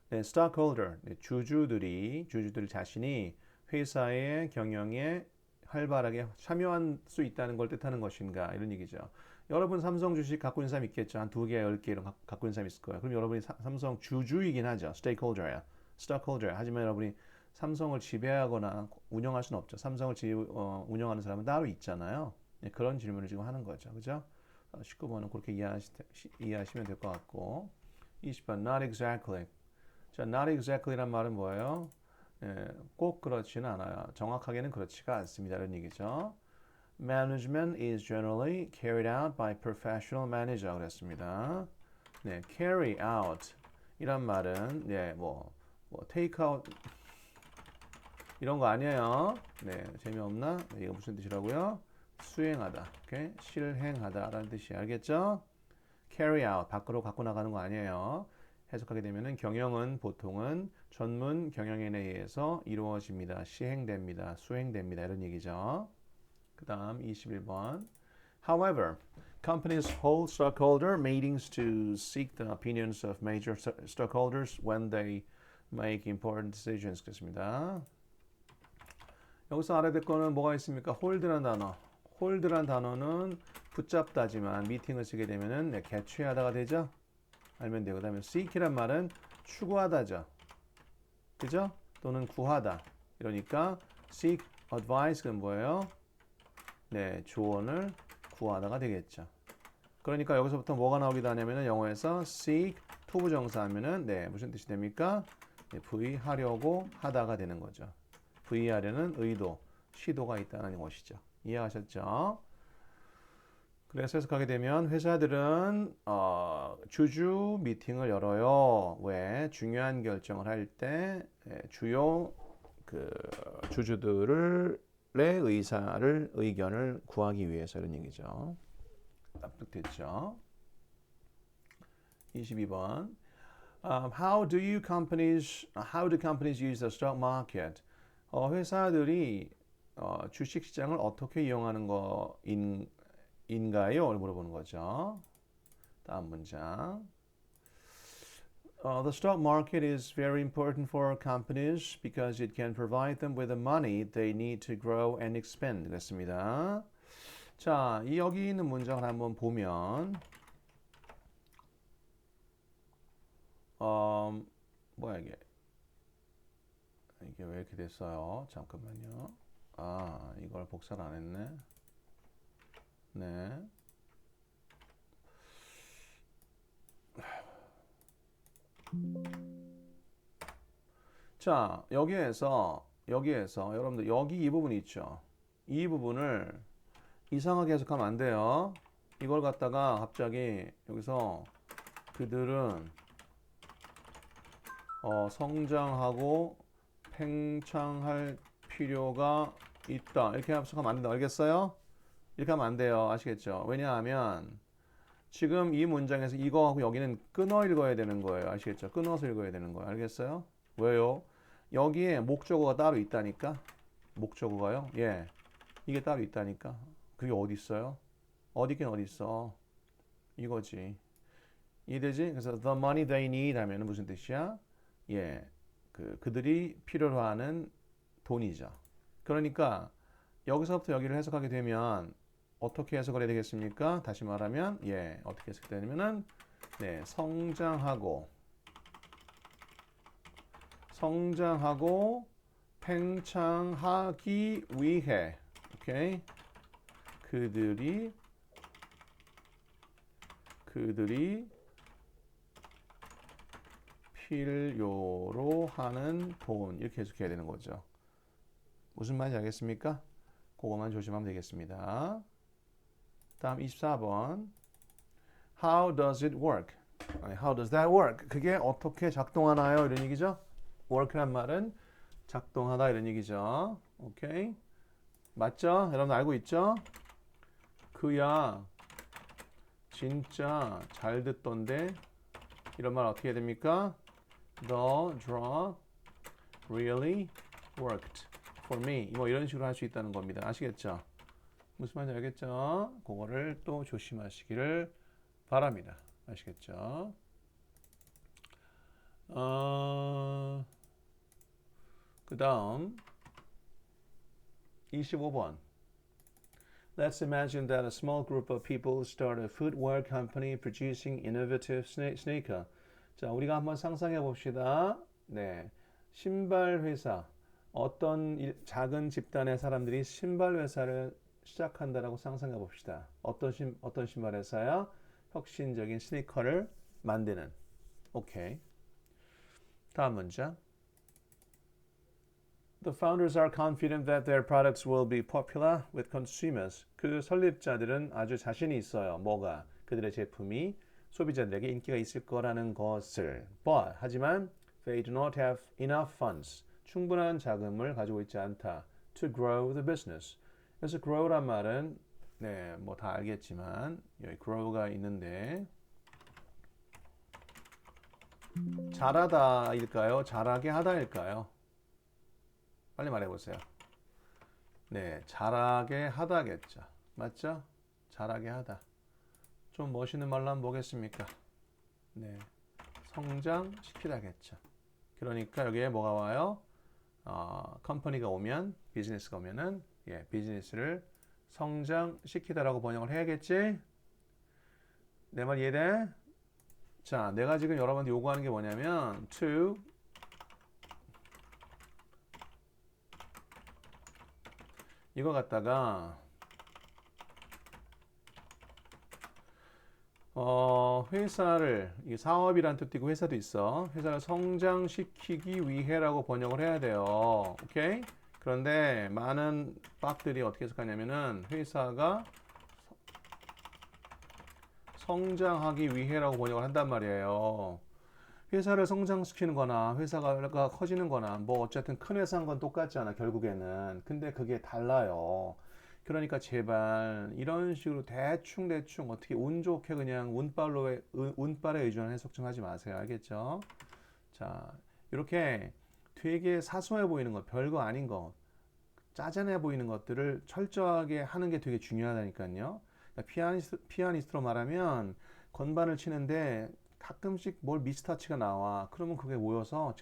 네, stockholder, 주주들이 자신이 회사의 경영에 활발하게 참여할 수 있다는 걸 뜻하는 것인가? 이런 얘기죠. 여러분 삼성 주식 갖고 있는 사람 있겠죠. 한 2개, 10개 이런 갖고 있는 사람 있을 거예요. 그럼 여러분이 삼성 주주이긴 하죠. stakeholder야. stockholder. 하지만 여러분이 삼성을 지배하거나 운영할 수는 없죠. 삼성을 운영하는 사람은 따로 있잖아요. 네, 그런 질문을 지금 하는 거죠. 그죠? 19번은 그렇게 이해하시면 될 것 같고 20번 not exactly. 자, not exactly란 말은 뭐예요? 꼭 그렇지는 않아요. 정확하게는 그렇지가 않습니다. 이런 얘기죠. Management is generally carried out by professional manager 그랬습니다. 네, carry out 이란 말은 뭐 take out 이런 거 아니에요. 네, 재미없나? 네, 이거 무슨 뜻이라고요? 수행하다, 오케이? 실행하다라는 뜻이 알겠죠? carry out 밖으로 갖고 나가는 거 아니에요. 해석하게 되면은 경영은 보통은 전문 경영인에 의해서 이루어집니다. 시행됩니다. 수행됩니다. 이런 얘기죠. 그 다음 21번. However, companies hold stockholder meetings to seek the opinions of major stockholders when they make important decisions. 그렇습니다. 여기서 알아야 될 거는 뭐가 있습니까? hold라는 단어. hold라는 단어는 붙잡다지만 미팅을 쓰게 되면은 개최하다가 되죠. 알면 돼요. 그 다음에 seek이란 말은 추구하다죠. 그죠? 또는 구하다. 이러니까 seek advice는 뭐예요? 네, 조언을 구하다가 되겠죠. 그러니까 여기서부터 뭐가 나오기도 하냐면은 영어에서 seek 투부정사 하면은 무슨 뜻이 됩니까? 부의하려고 하다가 되는 거죠. 부의하려는 의도, 시도가 있다는 것이죠. 이해하셨죠? 그래서 해석하게 되면 회사들은 주주 미팅을 열어요. 왜? 중요한 결정을 할 때 주요 주주들의 의견을 구하기 위해서 이런 얘기죠. 납득됐죠? 22번. How do companies use the stock market? 회사들이 주식 시장을 어떻게 이용하는 인가요? 물어보는 거죠. 다음 문장. The stock market is very important for companies because it can provide them with the money they need to grow and expand. 그랬습니다. 자, 여기 있는 문장을 한번 보면 뭐야 이게 왜 이렇게 됐어요? 잠깐만요. 아, 이걸 복사를 안 했네. 네. 자, 여기에서 여러분들 여기 이 부분이 있죠. 이 부분을 이상하게 해석하면 안 돼요. 이걸 갖다가 갑자기 여기서 그들은 성장하고 팽창할 필요가 있다. 이렇게 해석하면 안 된다. 알겠어요? 이렇게 하면 안 돼요. 아시겠죠? 왜냐하면 지금 이 문장에서 이거하고 여기는 끊어 읽어야 되는 거예요. 아시겠죠? 끊어서 읽어야 되는 거예요. 알겠어요? 왜요? 여기에 목적어가 따로 있다니까. 목적어가요? 예. 이게 따로 있다니까. 그게 어디 있어요? 어디긴 어디 있어. 이거지. 이해되지? 그래서 the money they need 하면 무슨 뜻이야? 예. 그들이 필요로 하는 돈이죠. 그러니까 여기서부터 여기를 해석하게 되면 어떻게 해석을 해야 되겠습니까? 다시 말하면 예. 어떻게 해석되냐면은 네, 성장하고 팽창하기 위해 오케이? 그들이 필요로 하는 돈 이렇게 해석해야 되는 거죠. 무슨 말인지 알겠습니까? 그거만 조심하면 되겠습니다. 다음 24번. How does it work? 아니, how does that work? 그게 어떻게 작동하나요? 이런 얘기죠. work란 말은 작동하다 이런 얘기죠. 오케이? 맞죠? 여러분 알고 있죠? 그야 진짜 잘 듣던데 이런 말 어떻게 해야 됩니까? The draw really worked for me. 뭐 이런 식으로 할 수 있다는 겁니다. 아시겠죠? 무슨 말인지 알겠죠? 그거를 또 조심하시기를 바랍니다. 아시겠죠? 그 다음 25번. Let's imagine that a small group of people start a footwear company producing innovative sneaker. 자, 우리가 한번 상상해 봅시다. 네, 신발 회사. 작은 집단의 사람들이 신발 회사를 시작한다라고 상상해 봅시다. 어떤 신발 회사야? 혁신적인 스니커를 만드는. 오케이. 다음 문장. The founders are confident that their products will be popular with consumers. 그 설립자들은 아주 자신이 있어요. 뭐가? 그들의 제품이 소비자들에게 인기가 있을 거라는 것을. 하지만 they do not have enough funds. 충분한 자금을 가지고 있지 않다. To grow the business. 그래서 grow란 말은 네, 뭐 다 알겠지만 여기 grow가 있는데 잘하다일까요? 잘하게 하다일까요? 빨리 말해보세요. 네, 잘하게 하다겠죠. 맞죠? 잘하게 하다. 좀 멋있는 말로 한번 보겠습니까? 네, 성장시키다겠죠. 그러니까 여기에 뭐가 와요? 컴퍼니가 오면, 비즈니스가 오면은 예, 비즈니스를 성장시키다라고 번역을 해야겠지? 내 말 이해돼? 자, 내가 지금 여러분한테 요구하는 게 뭐냐면 to 이거 갖다가 회사를 이 사업이란 뜻도 있고 회사도 있어. 회사를 성장시키기 위해라고 번역을 해야 돼요. 오케이? 그런데 많은 빡들이 어떻게 해석하냐면은 회사가 성장하기 위해라고 번역을 한단 말이에요. 회사를 성장시키는 거나 회사가 커지는 거나 뭐 어쨌든 큰 회사인 건 똑같잖아 결국에는. 근데 그게 달라요. 그러니까 제발 이런 식으로 대충 어떻게 운 좋게 그냥 운빨에 의존한 해석 좀 하지 마세요. 알겠죠? 자, 이렇게 되게 사소해 보이는 거, 별거 아닌 거, 짜잔해 보이는 것들을 철저하게 하는 게 되게 중요하다니까요. 그러니까 피아니스트로 말하면 건반을 치는데 가끔씩 뭘 미스터치가 나와. 그러면 그게 모여서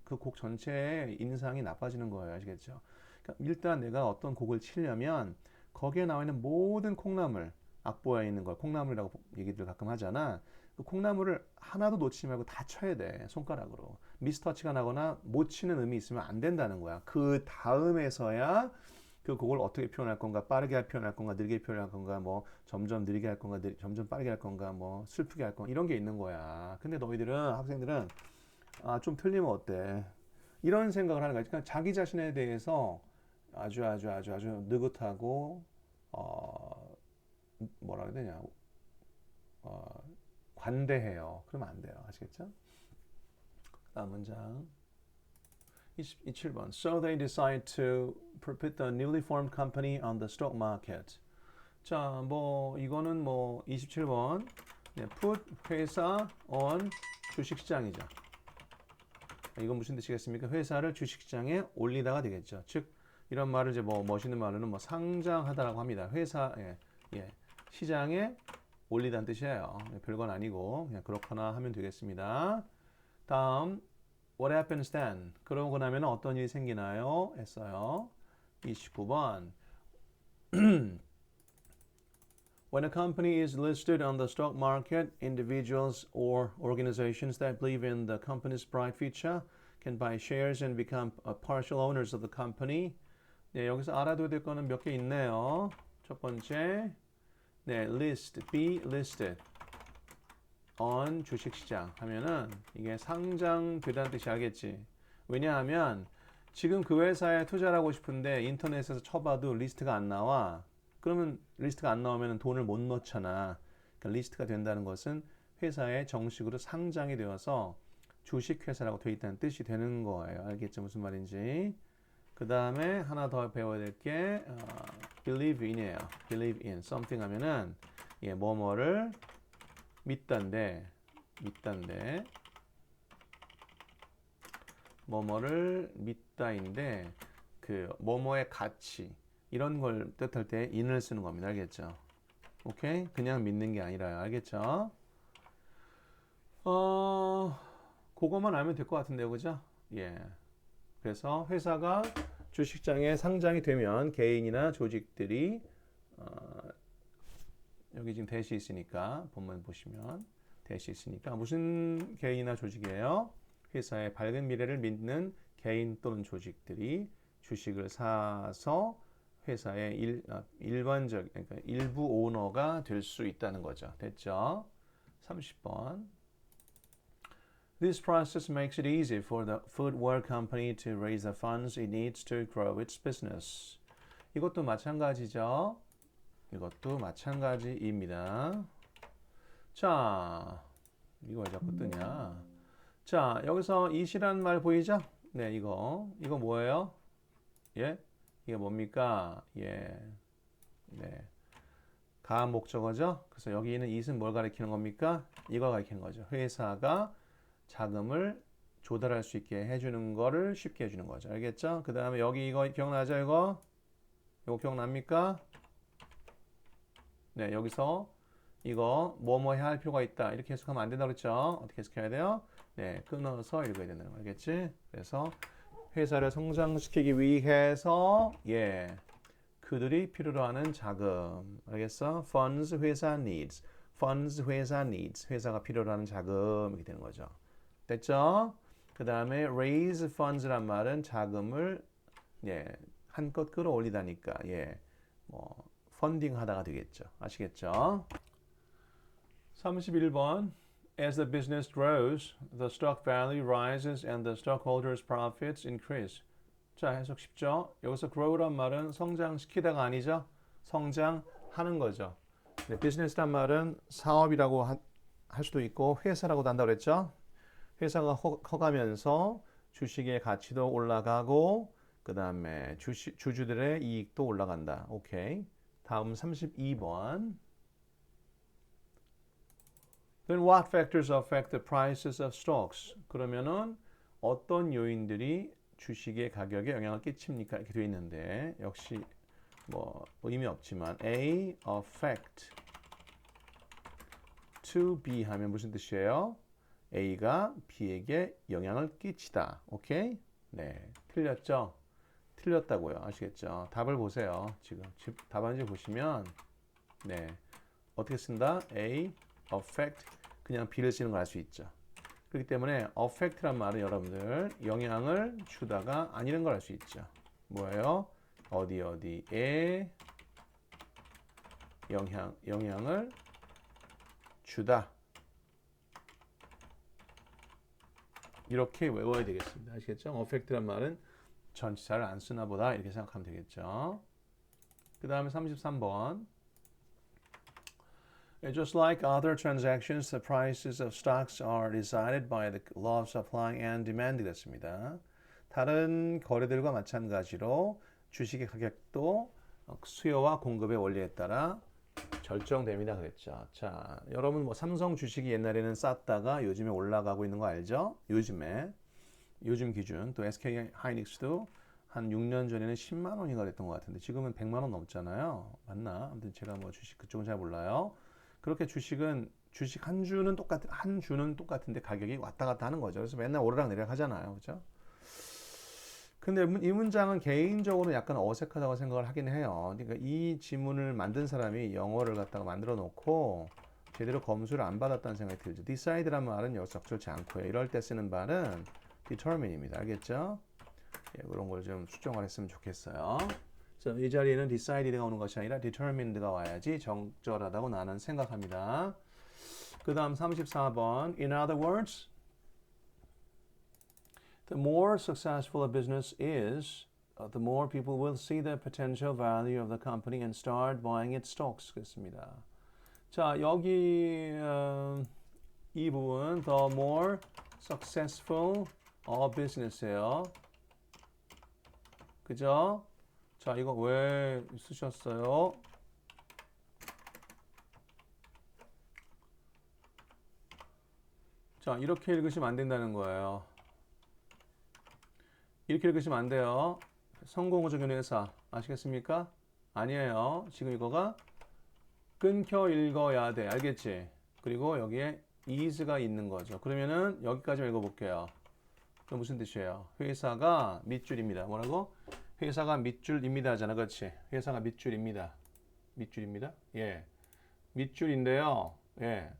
그 곡 전체의 인상이 나빠지는 거예요. 아시겠죠? 그러니까 일단 내가 어떤 곡을 치려면 거기에 나와 있는 모든 콩나물, 악보에 있는 걸 콩나물이라고 얘기들 가끔 하잖아. 그 콩나물을 하나도 놓치지 말고 다 쳐야 돼. 손가락으로. 미스터치가 나거나 못 치는 음이 있으면 안 된다는 거야. 그 다음에서야 그걸 어떻게 표현할 건가, 빠르게 표현할 건가, 느리게 표현할 건가, 뭐 점점 느리게 할 건가, 점점 빠르게 할 건가, 뭐 슬프게 할 건가 이런 게 있는 거야. 근데 너희들은 학생들은 좀 틀리면 어때? 이런 생각을 하는 거야. 그러니까 자기 자신에 대해서 아주 느긋하고 뭐라 해야 되냐? 관대해요. 그러면 안 돼요. 아시겠죠? 다음 문장. 27번. So they decide to put the newly formed company on the stock market. 자, 뭐 이거는 뭐 27번. 네, put 회사 on 주식시장이죠. 이건 무슨 뜻이겠습니까? 회사를 주식시장에 올리다가 되겠죠. 즉 이런 말을 이제 뭐 멋있는 말로는 뭐 상장하다라고 합니다. 회사 시장에 올리다는 뜻이에요. 별건 아니고 그냥 그렇거나 하면 되겠습니다. 다음 What happens then? 그러고 나면 어떤 일이 생기나요? 했어요. 29번 When a company is listed on the stock market, individuals or organizations that believe in the company's bright future can buy shares and become partial owners of the company. 네, 여기서 알아둬야 될 거는 몇 개 있네요. 첫 번째, 네, list, be listed on 주식시장 하면은 이게 상장되다는 뜻이 알겠지. 왜냐하면 지금 그 회사에 투자를 하고 싶은데 인터넷에서 쳐봐도 리스트가 안 나와. 그러면 리스트가 안 나오면 돈을 못 넣잖아. 그러니까 리스트가 된다는 것은 회사에 정식으로 상장이 되어서 주식회사라고 되어 있다는 뜻이 되는 거예요. 알겠죠? 무슨 말인지. 그 다음에 하나 더 배워야 될 게 believe in이에요. believe in something 하면은 뭐뭐를 믿단데 뭐뭐를 믿다인데 그 뭐뭐의 가치 이런 걸 뜻할 때 in을 쓰는 겁니다. 알겠죠? 오케이? 그냥 믿는 게 아니라요. 알겠죠? 그거만 알면 될 것 같은데요. 그죠? 예. 그래서 회사가 주식장에 상장이 되면 개인이나 조직들이 여기 지금 대시 있으니까 본문 보시면 대시 있으니까 무슨 개인이나 조직이에요? 회사의 밝은 미래를 믿는 개인 또는 조직들이 주식을 사서 회사의 일반적 그러니까 일부 오너가 될 수 있다는 거죠. 됐죠? 30번. This process makes it easy for the footwear company to raise the funds it needs to grow its business. 이것도 마찬가지죠. 이것도 마찬가지입니다. 자, 이거 왜 자꾸 뜨냐? 자, 여기서 it이란 말 보이죠? 네, 이거 뭐예요? 예? 이게 뭡니까? 예, 네, 가한 목적어죠. 그래서 여기 있는 it은 뭘 가리키는 겁니까? 이거 가리키는 거죠. 회사가 자금을 조달할 수 있게 해주는 거를 쉽게 해주는 거죠. 알겠죠? 그 다음에 여기 이거 기억나죠? 이거 기억납니까? 네, 여기서 이거 뭐뭐 해야 할 필요가 있다. 이렇게 해석하면 안 된다고 그랬죠? 어떻게 해석해야 돼요? 네, 끊어서 읽어야 된다는 거 알겠지? 그래서 회사를 성장시키기 위해서 그들이 필요로 하는 자금 알겠어? funds 회사 needs funds 회사 needs 회사가 필요로 하는 자금 이렇게 되는 거죠. 됐죠? 그 다음에 raise funds란 말은 자금을 한껏 끌어올리다니까 뭐 펀딩 하다가 되겠죠. 아시겠죠? 31번 As the business grows, the stock value rises and the stockholders' profits increase. 자, 해석 쉽죠? 여기서 grow란 말은 성장시키다가 아니죠? 성장하는 거죠. 네, business란 말은 사업이라고 할 수도 있고 회사라고도 한다고 그랬죠? 회사가 커가면서 주식의 가치도 올라가고 그 다음에 주주들의 이익도 올라간다. 오케이. 다음 32번. Then what factors affect the prices of stocks? 그러면은 어떤 요인들이 주식의 가격에 영향을 끼칩니까? 이렇게 되어 있는데 역시 뭐 의미 없지만 A affect to B 하면 무슨 뜻이에요? A가 B에게 영향을 끼치다. 오케이? 네, 틀렸죠? 틀렸다고요. 아시겠죠? 답을 보세요. 지금 답안지 보시면 어떻게 쓴다? A affect 그냥 be를 쓰는 걸 알 수 있죠. 그렇기 때문에 affect란 말은 여러분들 영향을 주다가 아니라는 걸 알 수 있죠. 뭐예요? 어디에 영향을 주다. 이렇게 외워야 되겠습니다. 아시겠죠? affect란 말은 전치사를 안 쓰나 보다 이렇게 생각하면 되겠죠. 그 다음에 33번. Just like other transactions, the prices of stocks are decided by the law of supply and demand 그랬습니다. 다른 거래들과 마찬가지로 주식의 가격도 수요와 공급의 원리에 따라 결정됩니다 그랬죠. 자, 여러분 뭐 삼성 주식이 옛날에는 쌌다가 요즘에 올라가고 있는 거 알죠? 요즘 기준 또 SK 하이닉스도 한 6년 전에는 10만 원이가 됐던 것 같은데 지금은 100만 원 넘잖아요. 맞나? 아무튼 제가 뭐 주식 그쪽은 잘 몰라요. 그렇게 주식 한 주는 똑같은데 가격이 왔다 갔다 하는 거죠. 그래서 맨날 오르락 내리락 하잖아요. 그죠? 근데 이 문장은 개인적으로 약간 어색하다고 생각을 하긴 해요. 그러니까 이 지문을 만든 사람이 영어를 갖다가 만들어 놓고 제대로 검수를 안 받았다는 생각이 들죠. decide란 말은 여기서 적절치 않고요. 이럴 때 쓰는 말은 determine입니다. 알겠죠? 예, 그런 걸 좀 수정을 했으면 좋겠어요. 그래서 이 자리에는 decided가 오는 것이 아니라 determined가 와야지 적절하다고 나는 생각합니다. 그 다음 34번. In other words, the more successful a business is, the more people will see the potential value of the company and start buying its stocks. 그렇습니다. 자, 여기 이 부분 the more successful a business예요. 그죠? 자, 이거 왜 쓰셨어요? 자, 이렇게 읽으시면 안 된다는 거예요. 이렇게 읽으시면 안 돼요. 성공을 적용 회사 아시겠습니까? 아니에요. 지금 이거가 끊겨 읽어야 돼. 알겠지? 그리고 여기에 is가 있는 거죠. 그러면은 여기까지만 읽어볼게요. 그럼 무슨 뜻이에요? 회사가 밑줄입니다. 뭐라고? 회사가 밑줄입니다 하잖아. 그렇지? 회사가 밑줄입니다. 밑줄입니다. 예. 밑줄인데요. 예.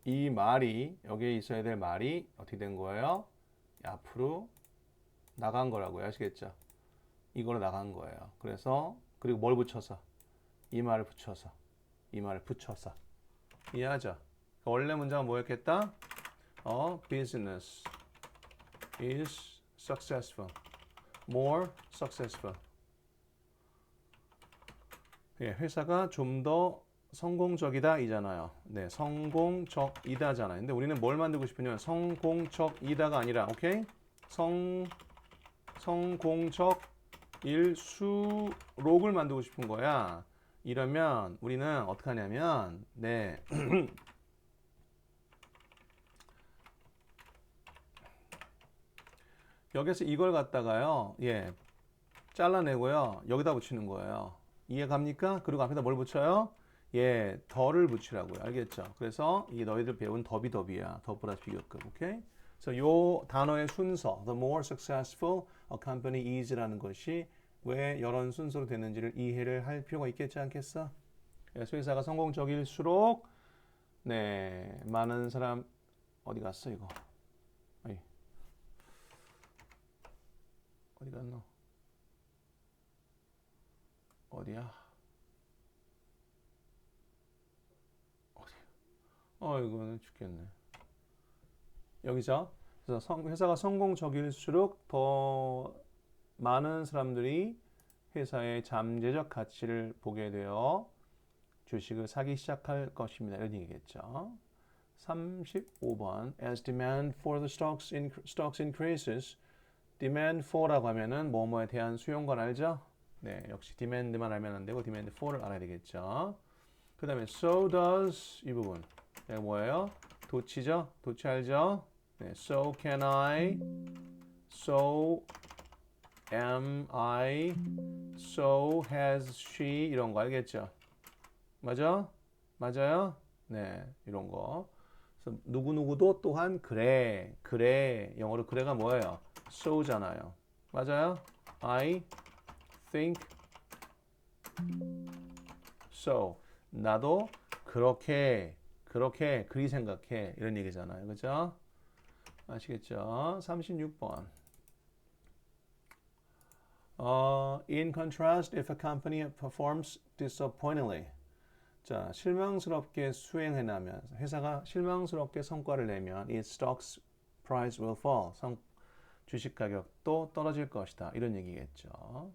이 말이 여기에 있어야 될 말이 어떻게 된 거예요? 앞으로 나간 거라고요. 아시겠죠? 이걸로 나간 거예요. 그래서 그리고 뭘 붙여서 이 말을 붙여서 이해하죠? 원래 문장은 뭐였겠다? Business is successful. More successful. 예, 회사가 좀 더 성공적이다 이잖아요. 네, 성공적이다잖아요. 근데 우리는 뭘 만들고 싶으냐면 성공적이다가 아니라 오케이? 성공적일수록을 만들고 싶은 거야. 이러면 우리는 어떻게 하냐면 네. 여기서 이걸 갖다가요. 예. 잘라내고요. 여기다 붙이는 거예요. 이해 갑니까? 그리고 앞에다 뭘 붙여요? 예, 더를 붙이라고요. 알겠죠? 그래서 이게 너희들 배운 더비야. 더 플러스 비교급. 오케이? 그래서 요 단어의 순서, the more successful a company is라는 것이 왜 이런 순서로 됐는지를 이해를 할 필요가 있겠지 않겠어? 그래서 회사가 성공적일수록 네, 많은 사람 어디 갔어 이거? 어이. 어디 갔노? 어디야? 이거는 죽겠네. 여기죠. 그래서 회사가 성공적일수록 더 많은 사람들이 회사의 잠재적 가치를 보게 되어 주식을 사기 시작할 것입니다. 이런 얘기겠죠. 35번. As demand for the stocks increases, demand for라고 하면은 뭐뭐에 대한 수요인 알죠? 네, 역시 demand만 알면 안 되고 demand for를 알아야 되겠죠. 그 다음에 so does 이 부분. 네, 뭐예요? 도치죠? 도치 알죠? 네, so can I, so am I, so has she 이런 거 알겠죠? 맞아? 맞아요? 네, 이런 거. 그래서 누구누구도 또한 그래. 영어로 그래가 뭐예요? so잖아요. 맞아요? I think so. 나도 그렇게 그리 생각해. 이런 얘기잖아요. 그죠? 아시겠죠? 36번. In contrast, if a company performs disappointingly. 자, 실망스럽게 수행해나면, 회사가 실망스럽게 성과를 내면 its stock's price will fall. 주식 가격도 떨어질 것이다. 이런 얘기겠죠.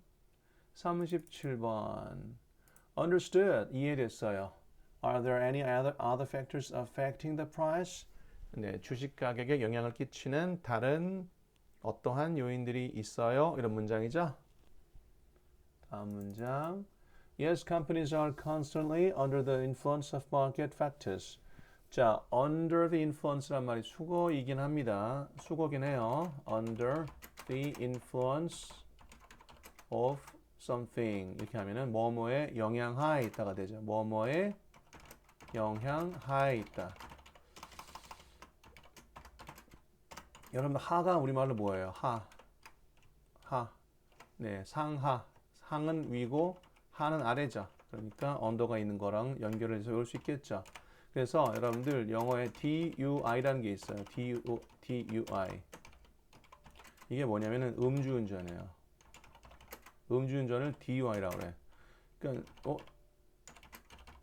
37번. Understood. 이해됐어요. Are there any other factors affecting the price? 네, 주식 가격에 영향을 끼치는 다른 어떠한 요인들이 있어요? 이런 문장이죠. 다음 문장. Yes, companies are constantly under the influence of market factors. 자, under the influence란 말이 수거이긴 합니다. 수거긴 해요. Under the influence of something. 이렇게 하면은 뭐뭐의 영향하에 있다가 되죠. 뭐뭐의 영향하에 있다. 여러분 하가 우리말로 뭐예요? 하. 네, 상하. 상은 위고 하는 아래죠. 그러니까 언더가 있는 거랑 연결을 해서 올 수 있겠죠. 그래서 여러분들 영어에 DUI라는 게 있어요. DUI. 이게 뭐냐면은 음주운전이에요. 음주운전을 DUI라고 그래. 그러니까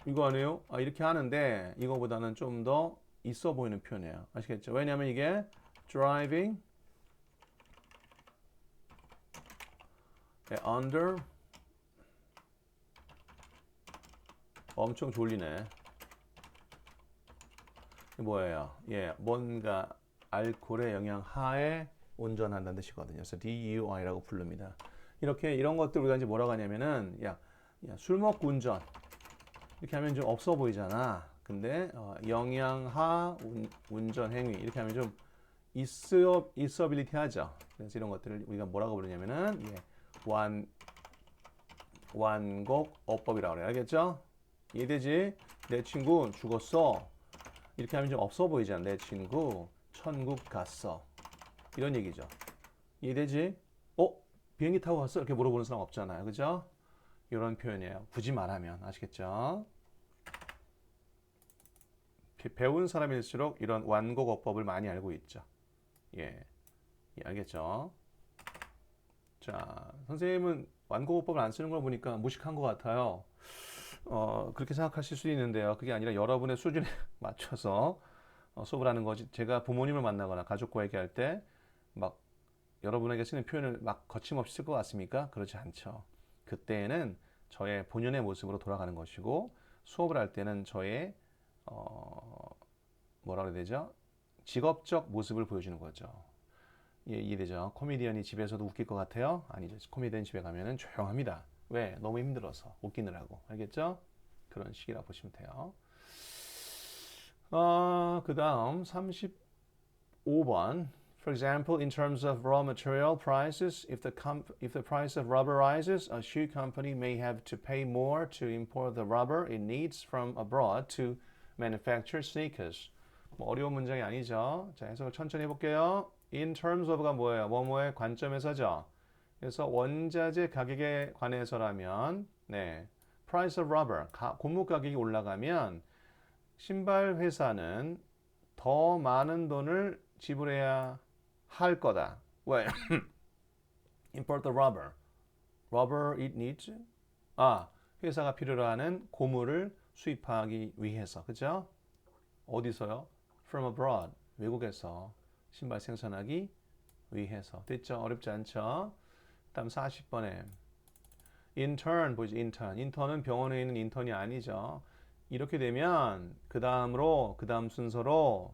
이거 아니에요? 이렇게 하는데 이거보다는 좀 더 있어 보이는 표현이에요. 아시겠죠? 왜냐면 이게 driving under 엄청 졸리네. 뭐예요? 예, 뭔가 알코올의 영향 하에 운전한다는 뜻이거든요. 그래서 DUI라고 부릅니다. 이런 것들 우리가 이제 뭐라고 하냐면은 술 먹고 운전 이렇게 하면 좀 없어 보이잖아. 근데 영양하 운전 행위 이렇게 하면 좀 있어빌리티 하죠. 그래서 이런 것들을 우리가 뭐라고 부르냐면은 완곡 어법이라고 그래요. 알겠죠? 이해되지? 내 친구 죽었어. 이렇게 하면 좀 없어 보이잖아. 내 친구 천국 갔어. 이런 얘기죠. 이해되지? 비행기 타고 갔어? 이렇게 물어보는 사람 없잖아요. 그죠? 이런 표현이에요. 굳이 말하면. 아시겠죠? 배운 사람일수록 이런 완곡어법을 많이 알고 있죠. 예, 알겠죠? 자, 선생님은 완곡어법을 안 쓰는 걸 보니까 무식한 것 같아요. 그렇게 생각하실 수 있는데요. 그게 아니라 여러분의 수준에 맞춰서 수업을 하는 거지. 제가 부모님을 만나거나 가족과 얘기할 때 막 여러분에게 쓰는 표현을 막 거침없이 쓸 것 같습니까? 그렇지 않죠. 그때에는 저의 본연의 모습으로 돌아가는 것이고 수업을 할 때는 저의 뭐라 그래야 되죠? 직업적 모습을 보여주는 거죠. 예, 이해되죠? 코미디언이 집에서도 웃길 것 같아요? 아니죠. 코미디언 집에 가면은 조용합니다. 왜? 너무 힘들어서 웃기느라고. 알겠죠? 그런 식이라 보시면 돼요. 그 다음 35번. For example, in terms of raw material prices, if the price of rubber rises, a shoe company may have to pay more to import the rubber it needs from abroad to manufacture sneakers. 뭐 어려운 문장이 아니죠. 자, 해석을 천천히 해볼게요. In terms of가 뭐예요? 뭐뭐의 관점에서죠. 그래서 원자재 가격에 관해서라면, 네, price of rubber, 고무 가격이 올라가면 신발 회사는 더 많은 돈을 지불해야 할 거다. 왜? Import the rubber. Rubber it needs. 회사가 필요로 하는 고무를 수입하기 위해서. 그죠? 어디서요? From abroad. 외국에서 신발 생산하기 위해서. 됐죠? 어렵지 않죠? 다음 40번에 intern 보이죠? intern은 병원에 있는 인턴이 아니죠. 이렇게 되면 그 다음 순서로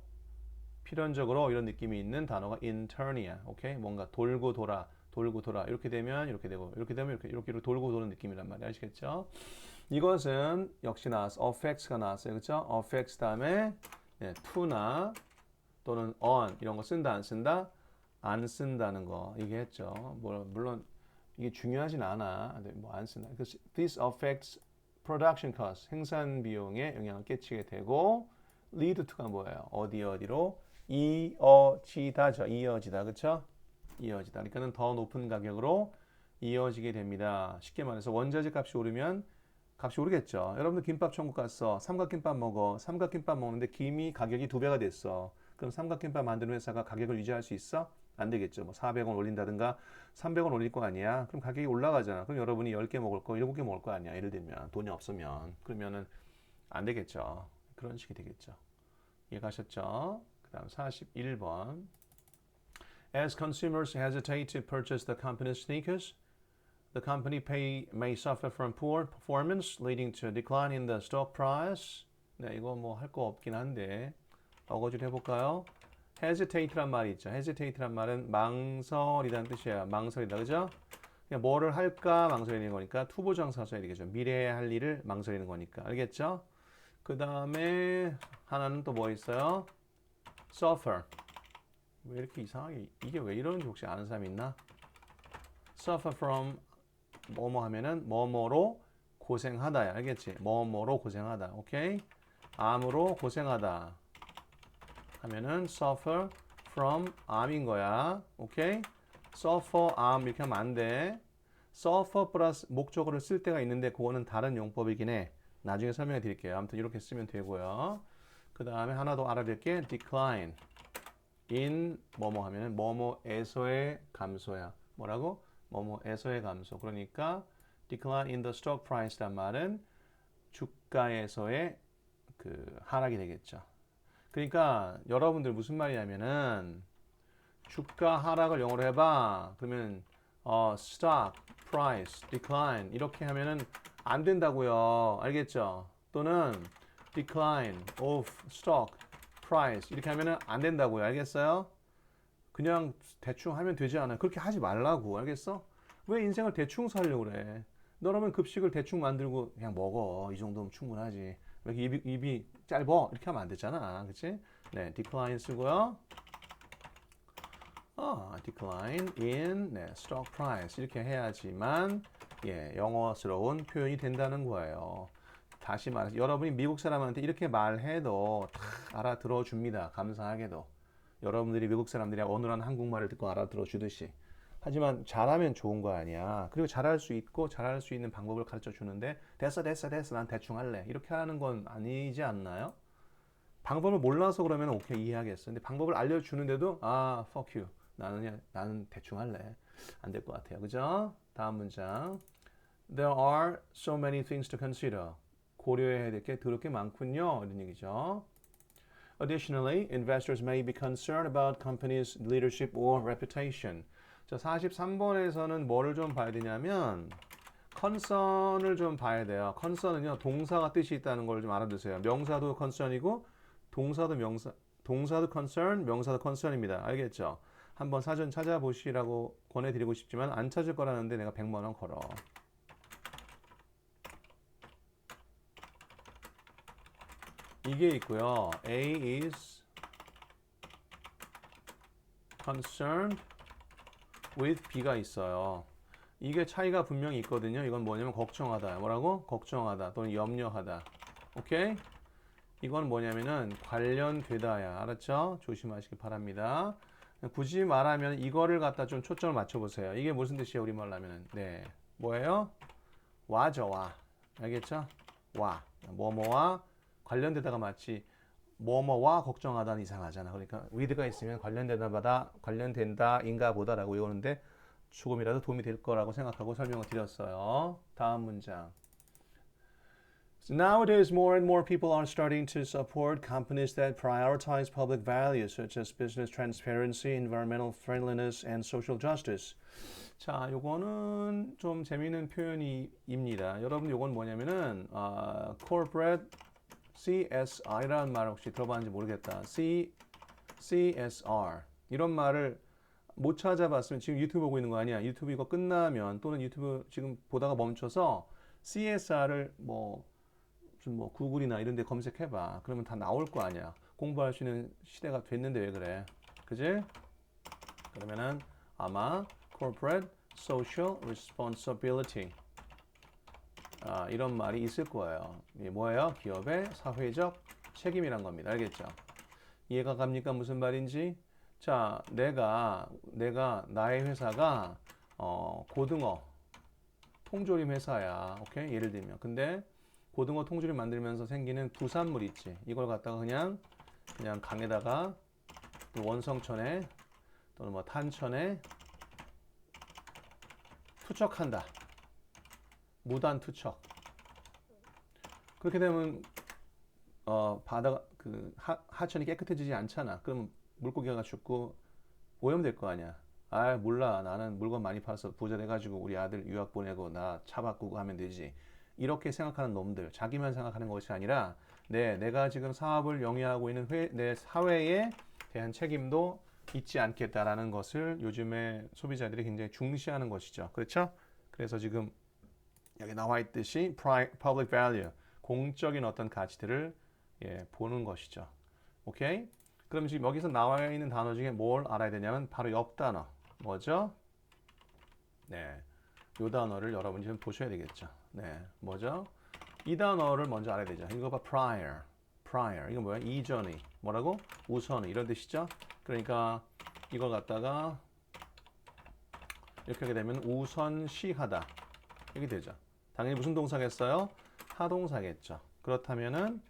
필연적으로 이런 느낌이 있는 단어가 intern이야. 오케이? 뭔가 돌고 돌아 이렇게 되면 이렇게 되고 이렇게 되면 이렇게 돌고 도는 느낌이란 말이야. 아시겠죠? 이것은 역시 나왔어. affects가 나왔어요. 그렇죠? affects 다음에 to나 또는 on 이런 거 쓴다 안 쓴다? 안 쓴다는 거 얘기했죠. 물론 이게 중요하진 않아. 뭐 안 쓴다. This affects production cost. 생산 비용에 영향을 끼치게 되고 lead to가 뭐예요? 어디로? 이어지다죠. 이어지다. 그렇죠? 이어지다. 그러니까는 더 높은 가격으로 이어지게 됩니다. 쉽게 말해서 원자재 값이 오르면 값이 오르겠죠. 여러분들 김밥 천국 갔어. 삼각김밥 먹어. 삼각김밥 먹는데 김이 가격이 2배가 됐어. 그럼 삼각김밥 만드는 회사가 가격을 유지할 수 있어? 안 되겠죠. 뭐 400원 올린다든가 300원 올릴 거 아니야. 그럼 가격이 올라가잖아. 그럼 여러분이 10개 먹을 거, 7개 먹을 거 아니야. 예를 들면 돈이 없으면. 그러면은 안 되겠죠. 그런 식이 되겠죠. 이해가셨죠? 그다음 41번. As consumers hesitate to purchase the company's sneakers, the company may suffer from poor performance, leading to a decline in the stock price. 네, 이거 뭐 할 거 없긴 한데 어거지로 해볼까요? hesitate란 말이 있죠. hesitate란 말은 망설이라는 뜻이에요. 망설이다, 그죠? 그냥 뭐를 할까 망설이는 거니까 투부정사 써야 되겠죠. 미래에 할 일을 망설이는 거니까. 알겠죠? 그 다음에 하나는 또 뭐 있어요? suffer. 왜 이렇게 이상하게 이게 왜 이러는지 혹시 아는 사람 있나? suffer from 뭐뭐 하면은 뭐뭐로 고생하다야. 알겠지? 뭐뭐로 고생하다. 오케이? 암으로 고생하다 하면은 suffer from 암인 거야. 오케이? suffer 암 이렇게 하면 안 돼. suffer 플러스 목적어를 쓸 때가 있는데 그거는 다른 용법이긴 해. 나중에 설명해 드릴게요. 아무튼 이렇게 쓰면 되고요. 그 다음에 하나 더 알아둘 게 decline in 뭐뭐 하면은 뭐뭐에서의 감소야. 뭐라고? 뭐뭐에서의 감소. 그러니까 decline in the stock price란 말은 주가에서의 그 하락이 되겠죠. 그러니까 여러분들 무슨 말이냐면은 주가 하락을 영어로 해봐. 그러면 stock price decline 이렇게 하면은 안 된다고요. 알겠죠? 또는 decline of stock price 이렇게 하면은 안 된다고요. 알겠어요? 그냥 대충 하면 되지 않아요. 그렇게 하지 말라고. 알겠어? 왜 인생을 대충 살려고 그래? 너라면 급식을 대충 만들고 그냥 먹어. 이 정도면 충분하지. 왜 이렇게 입이 짧어? 이렇게 하면 안 되잖아. 그치? 네, decline 쓰고요. decline in 네, stock price 이렇게 해야지만 예, 영어스러운 표현이 된다는 거예요. 다시 말해서 여러분이 미국 사람한테 이렇게 말해도 다 알아들어 줍니다. 감사하게도. 여러분들이 미국 사람들이 어눌한 한국말을 듣고 알아들어 주듯이. 하지만 잘하면 좋은 거 아니야. 그리고 잘할 수 있고 잘할 수 있는 방법을 가르쳐 주는데 됐어 난 대충 할래. 이렇게 하는 건 아니지 않나요? 방법을 몰라서 그러면 오케이 이해하겠어. 근데 방법을 알려주는데도 fuck you. 나는 대충 할래. 안 될 것 같아요. 그죠? 다음 문장. There are so many things to consider. 고려해야 될 게 더럽게 많군요. 이런 얘기죠. Additionally, investors may be concerned about companies' leadership or reputation. 자, 43번에서는 뭐를 좀 봐야 되냐면 concern을 좀 봐야 돼요. concern은요, 동사가 뜻이 있다는 걸 좀 알아두세요. 명사도 concern이고 동사도 concern, 명사도 concern입니다. 알겠죠? 한번 사전 찾아보시라고 권해드리고 싶지만 안 찾을 거라는데 내가 100만 원 걸어. 이게 있고요. A is concerned with B가 있어요. 이게 차이가 분명히 있거든요. 이건 뭐냐면 걱정하다. 뭐라고? 걱정하다 또는 염려하다. 오케이? 이건 뭐냐면은 관련되다야. 알았죠? 조심하시기 바랍니다. 굳이 말하면 이거를 갖다 좀 초점을 맞춰보세요. 이게 무슨 뜻이에요? 우리말로 하면은. 네. 뭐예요? 와죠, 와. 알겠죠? 와. 뭐뭐와 관련되다가 마치 뭐뭐와 걱정하다는 이상하잖아. 그러니까 with가 있으면 관련된다인가 보다라고 외우는데 조금이라도 도움이 될 거라고 생각하고 설명을 드렸어요. 다음 문장. So nowadays, more and more people are starting to support companies that prioritize public values such as business transparency, environmental friendliness, and social justice. 자, 요거는 좀 재미있는 표현입니다. 여러분, 요건 뭐냐면은 corporate CSR이라는 말 혹시 들어봤는지 모르겠다. CSR 이런 말을 못 찾아봤으면 지금 유튜브 보고 있는 거 아니야. 유튜브 이거 끝나면 또는 유튜브 지금 보다가 멈춰서 CSR을 뭐 구글이나 이런 데 검색해봐. 그러면 다 나올 거 아니야. 공부할 수 있는 시대가 됐는데 왜 그래? 그지? 그러면은 아마 corporate social responsibility 이런 말이 있을 거예요. 이게 뭐예요? 기업의 사회적 책임이란 겁니다. 알겠죠? 이해가 갑니까? 무슨 말인지? 자, 나의 회사가 고등어, 통조림 회사야. 오케이? 예를 들면. 근데 고등어 통조림 만들면서 생기는 부산물 있지. 이걸 갖다가 그냥 강에다가 원성천에 또는 뭐 탄천에 투척한다. 무단 투척. 그렇게 되면 바다가 하천이 깨끗해지지 않잖아. 그럼 물고기가 죽고 오염될 거 아니야. 아, 몰라. 나는 물건 많이 팔아서 부자 돼가지고 우리 아들 유학 보내고 나 차 바꾸고 하면 되지. 이렇게 생각하는 놈들, 자기만 생각하는 것이 아니라 내가 지금 사업을 영위하고 있는 내 사회에 대한 책임도 잊지 않겠다라는 것을 요즘에 소비자들이 굉장히 중시하는 것이죠. 그렇죠? 그래서 지금 여기 나와 있듯이 public value, 공적인 어떤 가치들을 보는 것이죠. 오케이? 그럼 지금 여기서 나와 있는 단어 중에 뭘 알아야 되냐면 바로 옆 단어. 뭐죠? 네. 요 단어를 여러분이 좀 보셔야 되겠죠. 네. 뭐죠? 이 단어를 먼저 알아야 되죠. 이거 봐. prior. 이거 뭐야? 이전의. 뭐라고? 우선의. 이런 뜻이죠. 그러니까 이걸 갖다가 이렇게 하게 되면 우선시하다. 이렇게 되죠. 당연히 무슨 동사겠어요? 타동사겠죠. 그렇다면은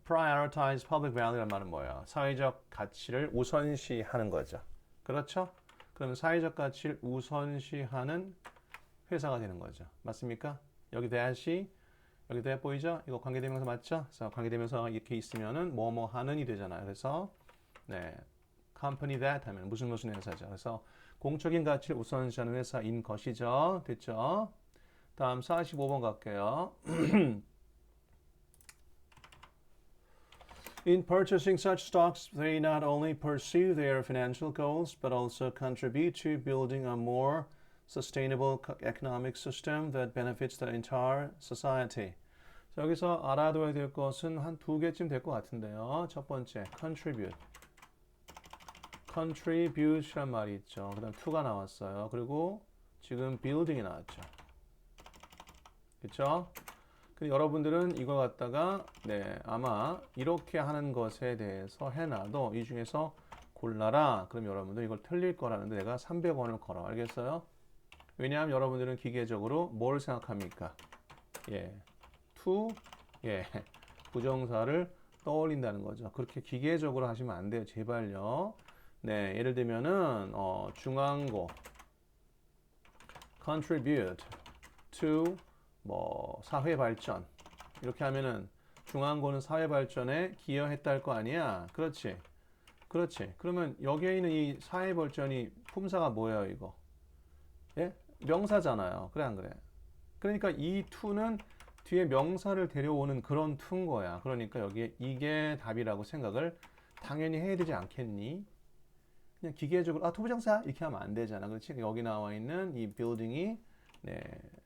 prioritize public value라는 말은 뭐예요? 사회적 가치를 우선시하는 거죠. 그렇죠? 그러면 사회적 가치를 우선시하는 회사가 되는 거죠. 맞습니까? 여기 대시 여기 대 보이죠? 이거 관계대명사 맞죠? 그래서 관계대명사 이렇게 있으면은 뭐뭐 하는이 되잖아요. 그래서 company that 하면 무슨 회사죠. 그래서 공적인 가치를 우선시하는 회사인 것이죠. 됐죠? 다음 45번 갈게요. In purchasing such stocks, they not only pursue their financial goals, but also contribute to building a more sustainable economic system that benefits the entire society. 자, 여기서 알아둬야 될 것은 한 두 개쯤 될 것 같은데요. 첫 번째, contribute란 말이 있죠. 그 다음 to가 나왔어요. 그리고 지금 building이 나왔죠. 그렇죠? 근데 여러분들은 이걸 갖다가 아마 이렇게 하는 것에 대해서 해놔도 이 중에서 골라라. 그럼 여러분들 이걸 틀릴 거라는데 내가 300원을 걸어. 알겠어요? 왜냐하면 여러분들은 기계적으로 뭘 생각합니까? to, 부정사를 떠올린다는 거죠. 그렇게 기계적으로 하시면 안 돼요. 제발요. 예를 들면은 중앙고 contribute to 뭐 사회 발전 이렇게 하면은 중앙고는 사회 발전에 기여했다 할 거 아니야. 그렇지. 그러면 여기에 있는 이 사회 발전이 품사가 뭐예요, 이거? 명사잖아요. 그래 안 그래? 그러니까 이 to는 뒤에 명사를 데려오는 그런 to인 거야. 그러니까 여기에 이게 답이라고 생각을 당연히 해야 되지 않겠니? 그냥 기계적으로 토부정사 이렇게 하면 안 되잖아. 그렇지? 여기 나와 있는 이 building이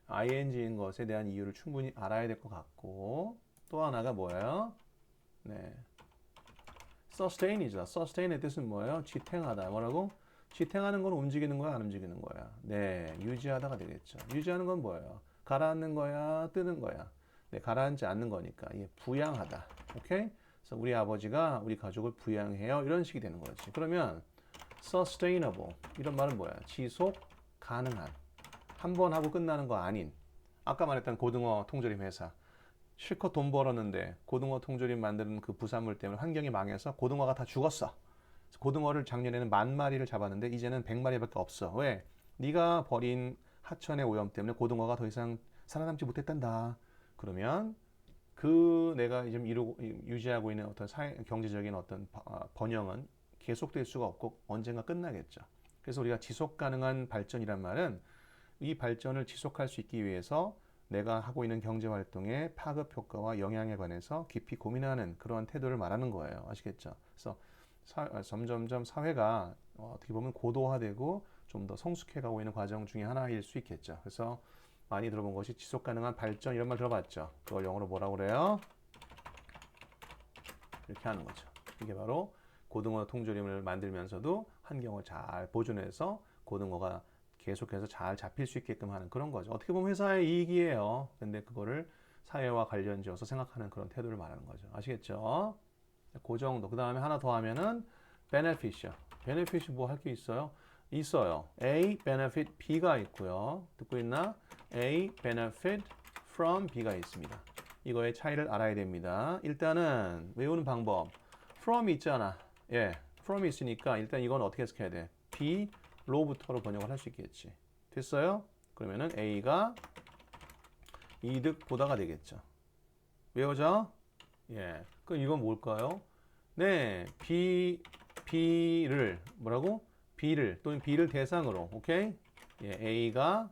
ing인 것에 대한 이유를 충분히 알아야 될 것 같고 또 하나가 뭐예요? sustain이죠. sustain의 뜻은 뭐예요? 지탱하다. 뭐라고? 지탱하는 건 움직이는 거야, 안 움직이는 거야? 유지하다가 되겠죠. 유지하는 건 뭐예요? 가라앉는 거야, 뜨는 거야? 가라앉지 않는 거니까. 부양하다. 오케이? 그래서 우리 아버지가 우리 가족을 부양해요. 이런 식이 되는 거지. 그러면 sustainable 이런 말은 뭐야? 지속 가능한. 한 번 하고 끝나는 거 아닌. 아까 말했던 고등어 통조림 회사. 실컷 돈 벌었는데 고등어 통조림 만드는 그 부산물 때문에 환경이 망해서 고등어가 다 죽었어. 고등어를 작년에는 10,000마리를 잡았는데 이제는 100마리밖에 없어. 왜? 네가 버린 하천의 오염 때문에 고등어가 더 이상 살아남지 못했단다. 그러면 내가 지금 유지하고 있는 어떤 경제적인 어떤 번영은 계속될 수가 없고 언젠가 끝나겠죠. 그래서 우리가 지속 가능한 발전이란 말은 이 발전을 지속할 수 있기 위해서 내가 하고 있는 경제 활동의 파급 효과와 영향에 관해서 깊이 고민하는 그러한 태도를 말하는 거예요. 아시겠죠? 그래서 점점점 사회가 어떻게 보면 고도화되고 좀 더 성숙해가고 있는 과정 중에 하나일 수 있겠죠. 그래서 많이 들어본 것이 지속 가능한 발전 이런 말 들어봤죠. 그걸 영어로 뭐라고 그래요? 이렇게 하는 거죠. 이게 바로 고등어 통조림을 만들면서도 환경을 잘 보존해서 고등어가 계속해서 잘 잡힐 수 있게끔 하는 그런 거죠. 어떻게 보면 회사의 이익이에요. 근데 그거를 사회와 관련지어서 생각하는 그런 태도를 말하는 거죠. 아시겠죠? 그 정도. 그 다음에 하나 더 하면은 beneficial. beneficial 뭐 할 게 있어요? 있어요. A benefit B가 있고요. 듣고 있나? A benefit from B가 있습니다. 이거의 차이를 알아야 됩니다. 일단은 외우는 방법. from 있잖아. 예, from 있으니까 일단 이건 어떻게 해석해야 돼? B 로부터로 번역을 할 수 있겠지. 됐어요? 그러면은 A가 이득 보다가 되겠죠. 외워져? 예. 그럼 이건 뭘까요? 네, B를 뭐라고? B를 또는 B를 대상으로, 오케이? 예, A가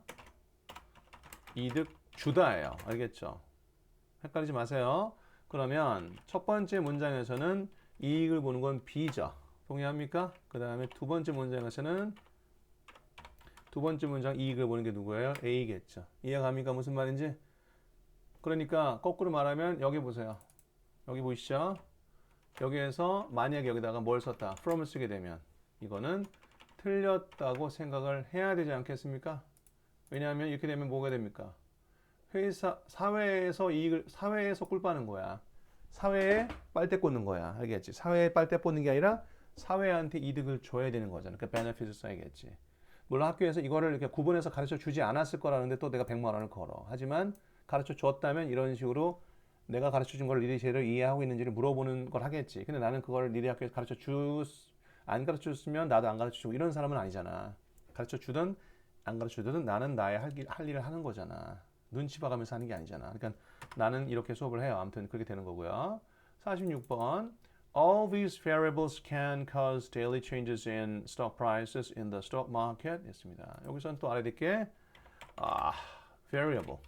이득 주다예요. 알겠죠? 헷갈리지 마세요. 그러면 첫 번째 문장에서는 이익을 보는 건 B죠. 동의합니까? 그 다음에 두 번째 문장에서는 두 번째 문장 이익을 보는 게 누구예요? A겠죠. 이해갑니까? 무슨 말인지? 그러니까 거꾸로 말하면 여기 보세요. 여기 보이시죠? 여기에서 만약에 여기다가 뭘 썼다. from을 쓰게 되면 이거는 틀렸다고 생각을 해야 되지 않겠습니까? 왜냐하면 이렇게 되면 뭐가 됩니까? 사회에서 꿀 빠는 거야. 사회에 빨대 꽂는 거야. 알겠지? 사회에 빨대 꽂는 게 아니라 사회한테 이득을 줘야 되는 거잖아. 그러니까 베네핏을 써야겠지. 물론 학교에서 이거를 이렇게 구분해서 가르쳐 주지 않았을 거라는데 또 내가 100만 원을 걸어. 하지만 가르쳐 줬다면 이런 식으로 내가 가르쳐 준 걸 니네 제대로 이해하고 있는지를 물어보는 걸 하겠지. 근데 나는 그걸 니네 학교에서 안 가르쳐 줬으면 나도 안 가르쳐 주고 이런 사람은 아니잖아. 가르쳐 주든 안 가르쳐 주든 나는 나의 할 일을 하는 거잖아. 눈치 봐가면서 하는 게 아니잖아. 그러니까 나는 이렇게 수업을 해요. 아무튼 그렇게 되는 거고요. 46번. All these variables can cause daily changes in stock prices in the stock market. 있습니다. 여기서는 또 알아야 될 게, variable.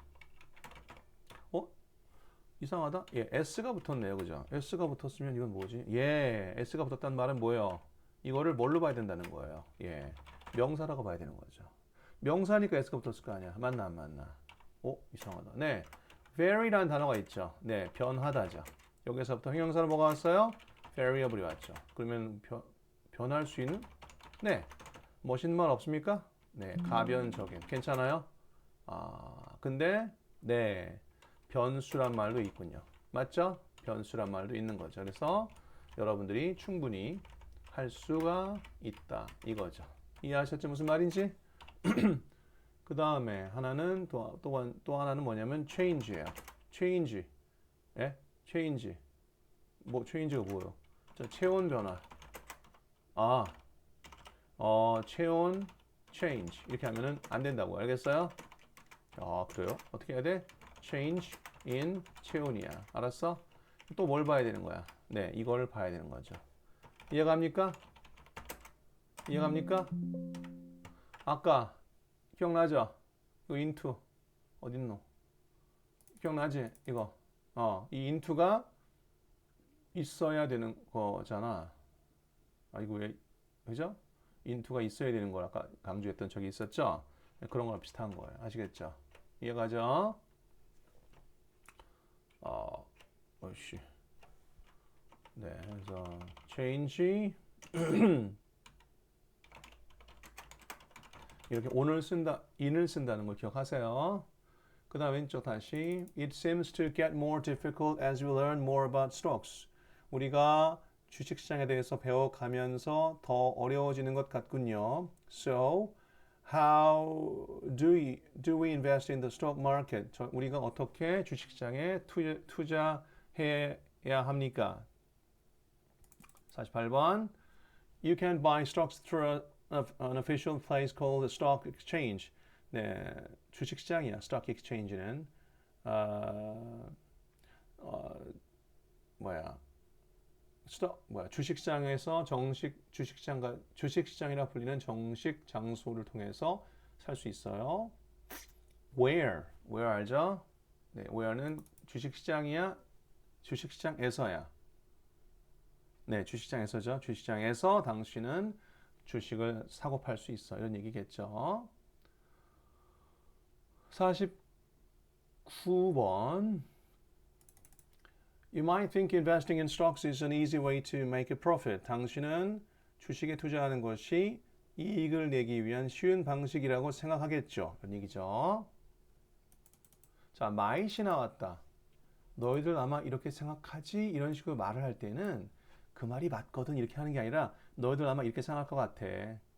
이상하다? 예, S가 붙었네요. 그죠? S가 붙었으면 이건 뭐지? 예, S가 붙었다는 말은 뭐예요? 이거를 뭘로 봐야 된다는 거예요? 예, 명사라고 봐야 되는 거죠. 명사니까 S가 붙었을 거 아니야. 맞나 안 맞나? 이상하다. 네, vary라는 단어가 있죠. 네, 변하다죠. 여기서부터 형용사로 뭐가 왔어요? variable이 왔죠. 그러면 변할 수 있는? 네, 멋있는 말 없습니까? 네, 가변적인. 괜찮아요? 근데 네, 변수란 말도 있군요. 맞죠? 변수란 말도 있는 거죠. 그래서 여러분들이 충분히 할 수가 있다. 이거죠. 이해하셨죠? 무슨 말인지? 그 다음에 하나는 또 하나는 뭐냐면 change예요. change. 예? change. change가 뭐예요? 자, 체온 변화. 체온 change. 이렇게 하면은 안 된다고. 알겠어요? 그래요? 어떻게 해야 돼? change in 체온이야. 알았어? 또 뭘 봐야 되는 거야? 네, 이걸 봐야 되는 거죠. 이해갑니까? 이해갑니까? 아까 기억나죠? 이거 into 어딨노? 기억나지? 이거 이 into가 있어야 되는 거잖아. 이거 왜 그죠? into가 있어야 되는 걸 아까 강조했던 적이 있었죠? 그런 거랑 비슷한 거예요. 아시겠죠? 이해가죠? 네, 그래서 change 이렇게 in을 쓴다는 걸 기억하세요. 그 다음 왼쪽 다시 It seems to get more difficult as we learn more about stocks. 우리가 주식시장에 대해서 배워가면서 더 어려워지는 것 같군요. So, how do we invest in the stock market? 우리가 어떻게 주식시장에 투자해야 합니까? 48번. You can buy stocks through an official place called the stock exchange. 네, 주식시장이야. stock exchange는 주식시장에서 주식시장이라 불리는 정식 장소를 통해서 살 수 있어요. Where 알죠? 네, where는 주식시장이야. 주식시장에서야. 네, 주식시장에서죠. 주식시장에서 당신은 주식을 사고 팔 수 있어. 이런 얘기겠죠. 49번. You might think investing in stocks is an easy way to make a profit. 당신은 주식에 투자하는 것이 이익을 내기 위한 쉬운 방식이라고 생각하겠죠. 이런 얘기죠. 자, might이 나왔다. 너희들 아마 이렇게 생각하지? 이런 식으로 말을 할 때는 그 말이 맞거든 이렇게 하는 게 아니라 너희들 아마 이렇게 생각할 것 같아.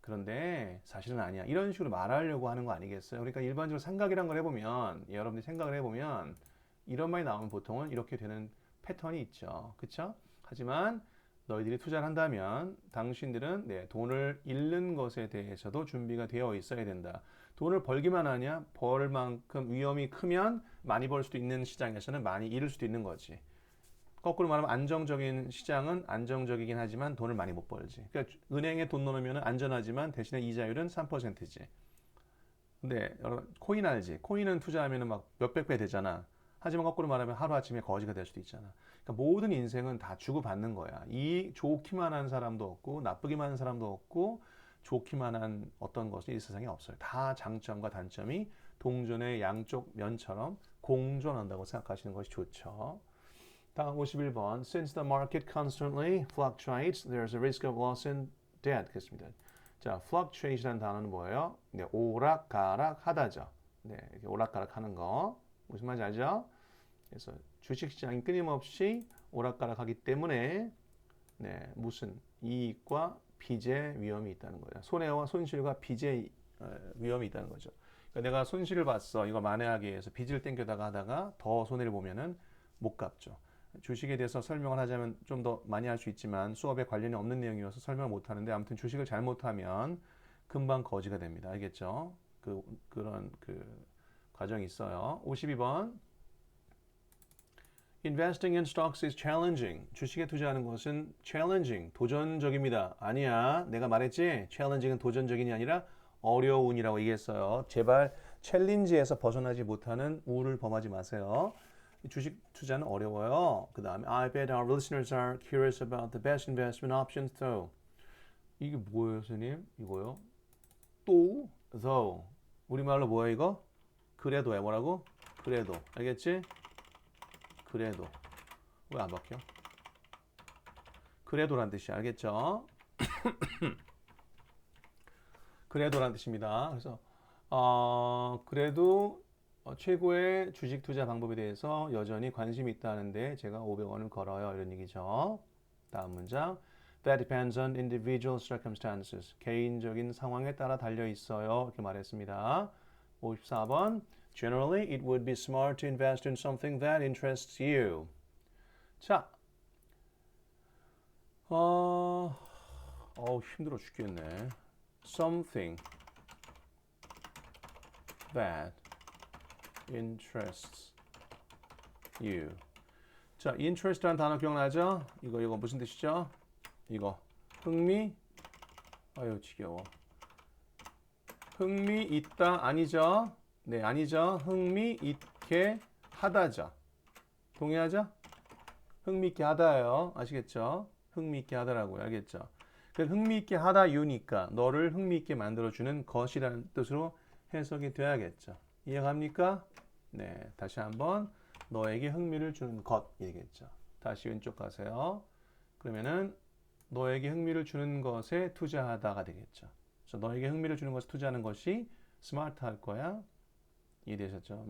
그런데 사실은 아니야. 이런 식으로 말하려고 하는 거 아니겠어요? 그러니까 일반적으로 생각이란 걸 해보면 여러분들이 생각을 해보면 이런 말이 나오면 보통은 이렇게 되는 패턴이 있죠. 그쵸? 하지만 너희들이 투자를 한다면 당신들은 돈을 잃는 것에 대해서도 준비가 되어 있어야 된다. 돈을 벌기만 하냐? 벌 만큼 위험이 크면 많이 벌 수도 있는 시장에서는 많이 잃을 수도 있는 거지. 거꾸로 말하면 안정적인 시장은 안정적이긴 하지만 돈을 많이 못 벌지. 그러니까 은행에 돈 넣으면 안전하지만 대신에 이자율은 3%지. 근데 코인 알지? 코인은 투자하면 막 몇백 배 되잖아. 하지만 거꾸로 말하면 하루아침에 거지가 될 수도 있잖아. 그러니까 모든 인생은 다 주고받는 거야. 이 좋기만 한 사람도 없고 나쁘기만 한 사람도 없고 좋기만 한 어떤 것이 이 세상에 없어요. 다 장점과 단점이 동전의 양쪽 면처럼 공존한다고 생각하시는 것이 좋죠. 다음 51번. Since the market constantly fluctuates, there's a risk of loss in debt. 겠습니다. 자, fluctuate이라는 단어는 뭐예요? 네, 오락가락 하다죠. 네, 이렇게 오락가락 하는 거. 무슨 말인지 알죠? 그래서 주식시장이 끊임없이 오락가락하기 때문에 네, 무슨 이익과 빚의 위험이 있다는 거예요. 손해와 손실과 빚의 위험이 있다는 거죠. 그러니까 내가 손실을 봤어. 이거 만회하기 위해서 빚을 땡겨다가 하다가 더 손해를 보면은 못 갚죠. 주식에 대해서 설명을 하자면 좀 더 많이 할 수 있지만 수업에 관련이 없는 내용이어서 설명을 못 하는데 아무튼 주식을 잘못하면 금방 거지가 됩니다. 알겠죠? 그런 과정이 있어요. 52번. Investing in stocks is challenging. 주식에 투자하는 것은 challenging, 도전적입니다. 아니야. 내가 말했지? challenging은 도전적인이 아니라 어려운이라고 얘기했어요. 제발 챌린지에서 벗어나지 못하는 우를 범하지 마세요. 주식 투자는 어려워요. 그 다음에 I bet our listeners are curious about the best investment options though. 이게 뭐예요, 선생님? 이거요? 또, though. 우리말로 뭐야 이거? 그래도야. 뭐라고? 그래도. 알겠지? 그래도. 왜 안 바뀌어? 그래도란 뜻이야. 알겠죠? 그래도란 뜻입니다. 그래서 그래도 최고의 주식 투자 방법에 대해서 여전히 관심이 있다는데 제가 500원을 걸어요. 이런 얘기죠. 다음 문장. That depends on individual circumstances. 개인적인 상황에 따라 달려 있어요. 이렇게 말했습니다. 54번. Generally, it would be smart to invest in something that interests you. 자, 힘들어 죽겠네. Something that interests you. 자, interest라는 단어 기억나죠? 이거 무슨 뜻이죠? 이거 흥미? 아유 지겨워. 흥미 있다 아니죠? 네, 아니죠. 흥미 있게 하다죠. 동의하죠? 흥미 있게 하다예요. 아시겠죠? 흥미 있게 하다라고요. 알겠죠? 흥미 있게 하다 유니까 너를 흥미 있게 만들어주는 것이라는 뜻으로 해석이 돼야겠죠. 이해갑니까? 네, 다시 한번 너에게 흥미를 주는 것 이겠죠. 다시 왼쪽 가세요. 그러면은 너에게 흥미를 주는 것에 투자하다가 되겠죠. 그래서 너에게 흥미를 주는 것에 투자하는 것이 스마트할 거야. 이해되셨죠?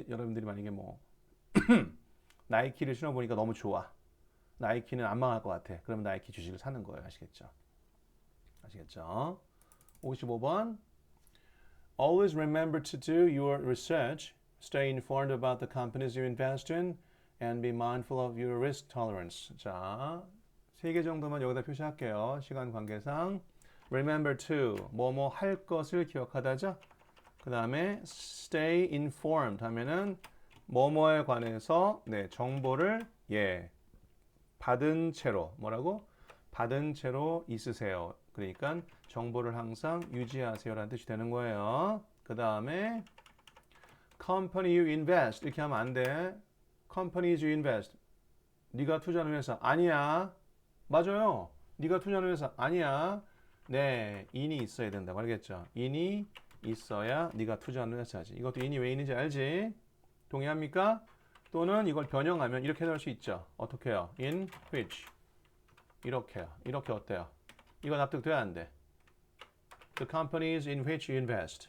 여러분들이 만약에 뭐 나이키를 신어보니까 너무 좋아. 나이키는 안 망할 것 같아. 그러면 나이키 주식을 사는 거예요. 아시겠죠? 아시겠죠? 55번. Always remember to do your research, stay informed about the companies you invest in, and be mindful of your risk tolerance. 자, 3개 정도만 여기다 표시할게요. 시간 관계상. Remember to, 뭐뭐 할 것을 기억하다죠. 그 다음에 stay informed 하면은 뭐뭐에 관해서 정보를 받은 채로 뭐라고? 받은 채로 있으세요. 그러니까 정보를 항상 유지하세요라는 뜻이 되는 거예요. 그 다음에 company you invest 이렇게 하면 안 돼. companies you invest. 네가 투자하는 회사 아니야. 맞아요. 네가 투자하는 회사 아니야. 네, 인이 있어야 된다고 알겠죠? 인이 있어야 네가 투자하는 회사지. 이것도 인이 왜 있는지 알지? 동의합니까? 또는 이걸 변형하면 이렇게 할 수 있죠. 어떻게 해요? In which 이렇게요. 이렇게 어때요? 이거 납득돼야 안 돼. The companies in which you invest.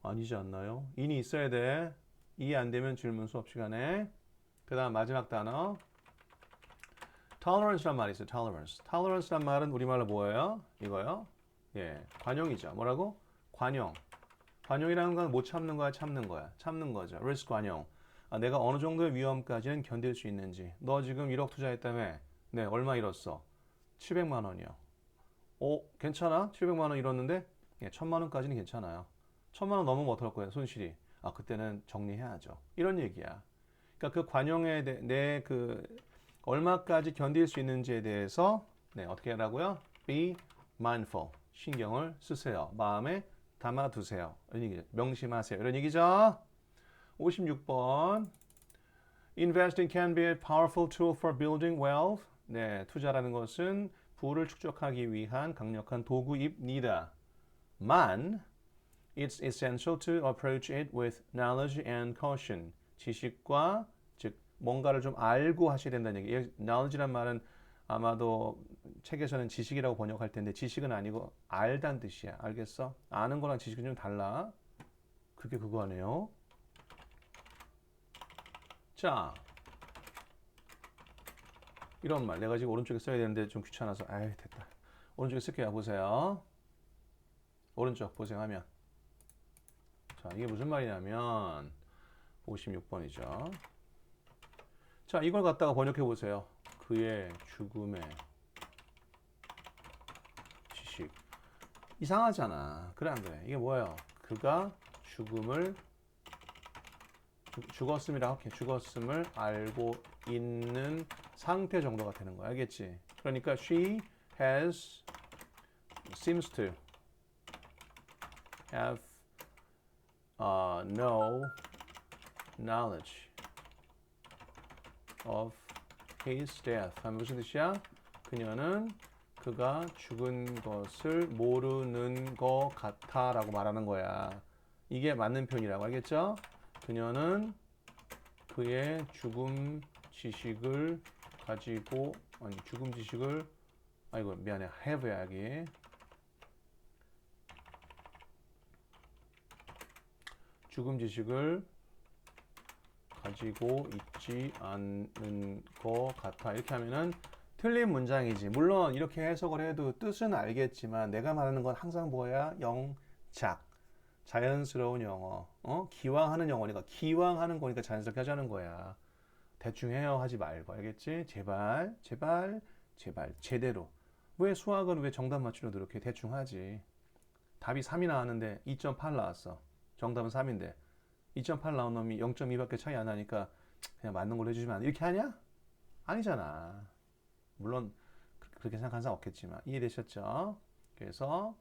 아니지 않나요? 인이 있어야 돼. 이해 안 되면 질문 수업 시간에. 그 다음 마지막 단어. tolerance란 말이 있어요. tolerance. tolerance란 말은 우리말로 뭐예요? 이거요. 예, 관용이죠. 뭐라고? 관용. 관용이라는 건 못 참는 거야, 참는 거야. 참는 거죠. risk 관용. 아, 내가 어느 정도의 위험까지는 견딜 수 있는지. 너 지금 1억 투자했다며? 네, 얼마 잃었어? 700만 원이요. 괜찮아? 700만 원 잃었는데? 예, 1000만 원까지는 괜찮아요. 1000만 원 넘으면 어떡할 거예요, 손실이? 아, 그때는 정리해야죠. 이런 얘기야. 그러니까 그 관용에 내 그 얼마까지 견딜 수 있는지에 대해서 네, 어떻게 하라고요? Be mindful. 신경을 쓰세요. 마음에 담아두세요. 이런 얘기죠. 명심하세요. 이런 얘기죠. 56번. Investing can be a powerful tool for building wealth. 네, 투자라는 것은 부를 축적하기 위한 강력한 도구입니다. 만, it's essential to approach it with knowledge and caution. 지식과 즉 뭔가를 좀 알고 하셔야 된다는 얘기. knowledge란 말은 아마도 책에서는 지식이라고 번역할 텐데 지식은 아니고 알다는 뜻이야. 알겠어? 아는 거랑 지식은 좀 달라. 그게 그거네요. 자, 이런 말. 내가 지금 오른쪽에 써야 되는데 좀 귀찮아서 아이 됐다. 오른쪽에 쓸게요. 보세요. 오른쪽 보세요 하면. 자, 이게 무슨 말이냐면 56번이죠. 자, 이걸 갖다가 번역해 보세요. 그의 죽음의 지식. 이상하잖아. 그래 안 그래? 이게 뭐예요? 그가 죽었음이라고 할게. 죽었음을 알고 있는 상태 정도가 되는 거야. 알겠지? 그러니까 she seems to have no knowledge of his death. 하면 무슨 뜻이야? 그녀는 그가 죽은 것을 모르는 것 같아라고 말하는 거야. 이게 맞는 표현이라고 알겠죠? 그녀는 그의 죽음 지식을 아이고 미안해 have야 여기 죽음 지식을 가지고 있지 않는 것 같아. 이렇게 하면은 틀린 문장이지. 물론 이렇게 해석을 해도 뜻은 알겠지만 내가 말하는 건 항상 뭐야? 영작. 자연스러운 영어. 기왕하는 영어니까 기왕하는 거니까 자연스럽게 하자는 거야. 대충 해요 하지 말고. 알겠지? 제발 제대로. 왜 수학은 왜 정답 맞추려 노력해? 대충 하지. 답이 3이 나왔는데 2.8 나왔어. 정답은 3인데 2.8 나온 놈이 0.2밖에 차이 안 나니까 그냥 맞는 걸로 해주시면 안 돼. 이렇게 하냐? 아니잖아. 물론 그렇게 생각하는 사람 없겠지만 이해되셨죠? 그래서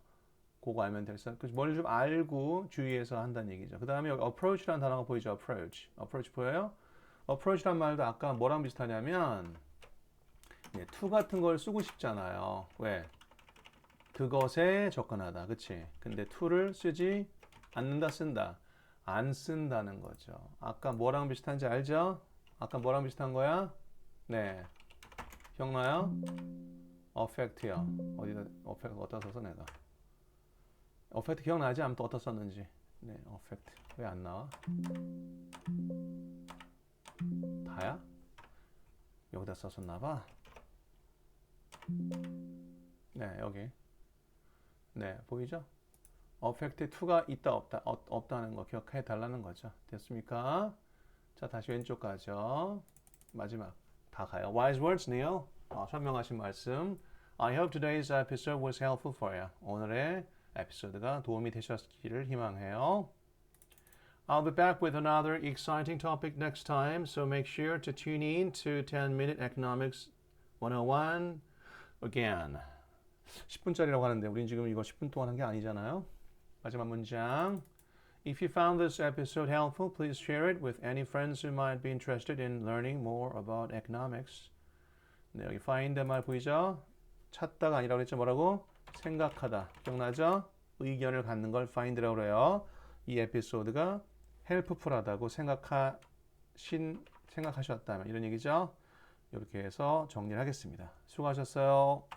그거 알면 됐어. 뭘 좀 알고 주의해서 한다는 얘기죠. 그 다음에 여기 approach라는 단어가 보이죠? approach 보여요? approach란 말도 아까 뭐랑 비슷하냐면 to 같은 걸 쓰고 싶잖아요. 왜? 그것에 접근하다. 그치? 근데 to를 쓰지 않는다 쓴다. 안 쓴다는 거죠. 아까 뭐랑 비슷한지 알죠? 아까 뭐랑 비슷한 거야? 네. 기억나요? affect요. 어디다 affect 어디다 써서 내가. affect 기억나지? 아무튼 어디다 썼는지. 네, affect. 왜 안 나와? 다야? 여기다 썼었나 봐. 네, 여기. 네, 보이죠? affect to가 있다 없다는 거 기억해 달라는 거죠. 됐습니까? 자, 다시 왼쪽 가죠. 마지막 다 가요. Wise words, Neil. 설명하신 말씀. I hope today's episode was helpful for you. 오늘의 에피소드가 도움이 되셨기를 희망해요. I'll be back with another exciting topic next time, so make sure to tune in to 10-Minute Economics 101 again. 10분짜리라고 하는데 우린 지금 이거 10분 동안 한 게 아니잖아요. 마지막 문장. If you found this episode helpful, please share it with any friends who might be interested in learning more about economics. 네, 여기 find 말 보이죠? 찾다가 아니라고 그랬죠? 뭐라고? 생각하다. 기억나죠? 의견을 갖는 걸 find라고 그래요. 이 에피소드가 helpful하다고 생각하셨다면 이런 얘기죠? 이렇게 해서 정리를 하겠습니다. 수고하셨어요.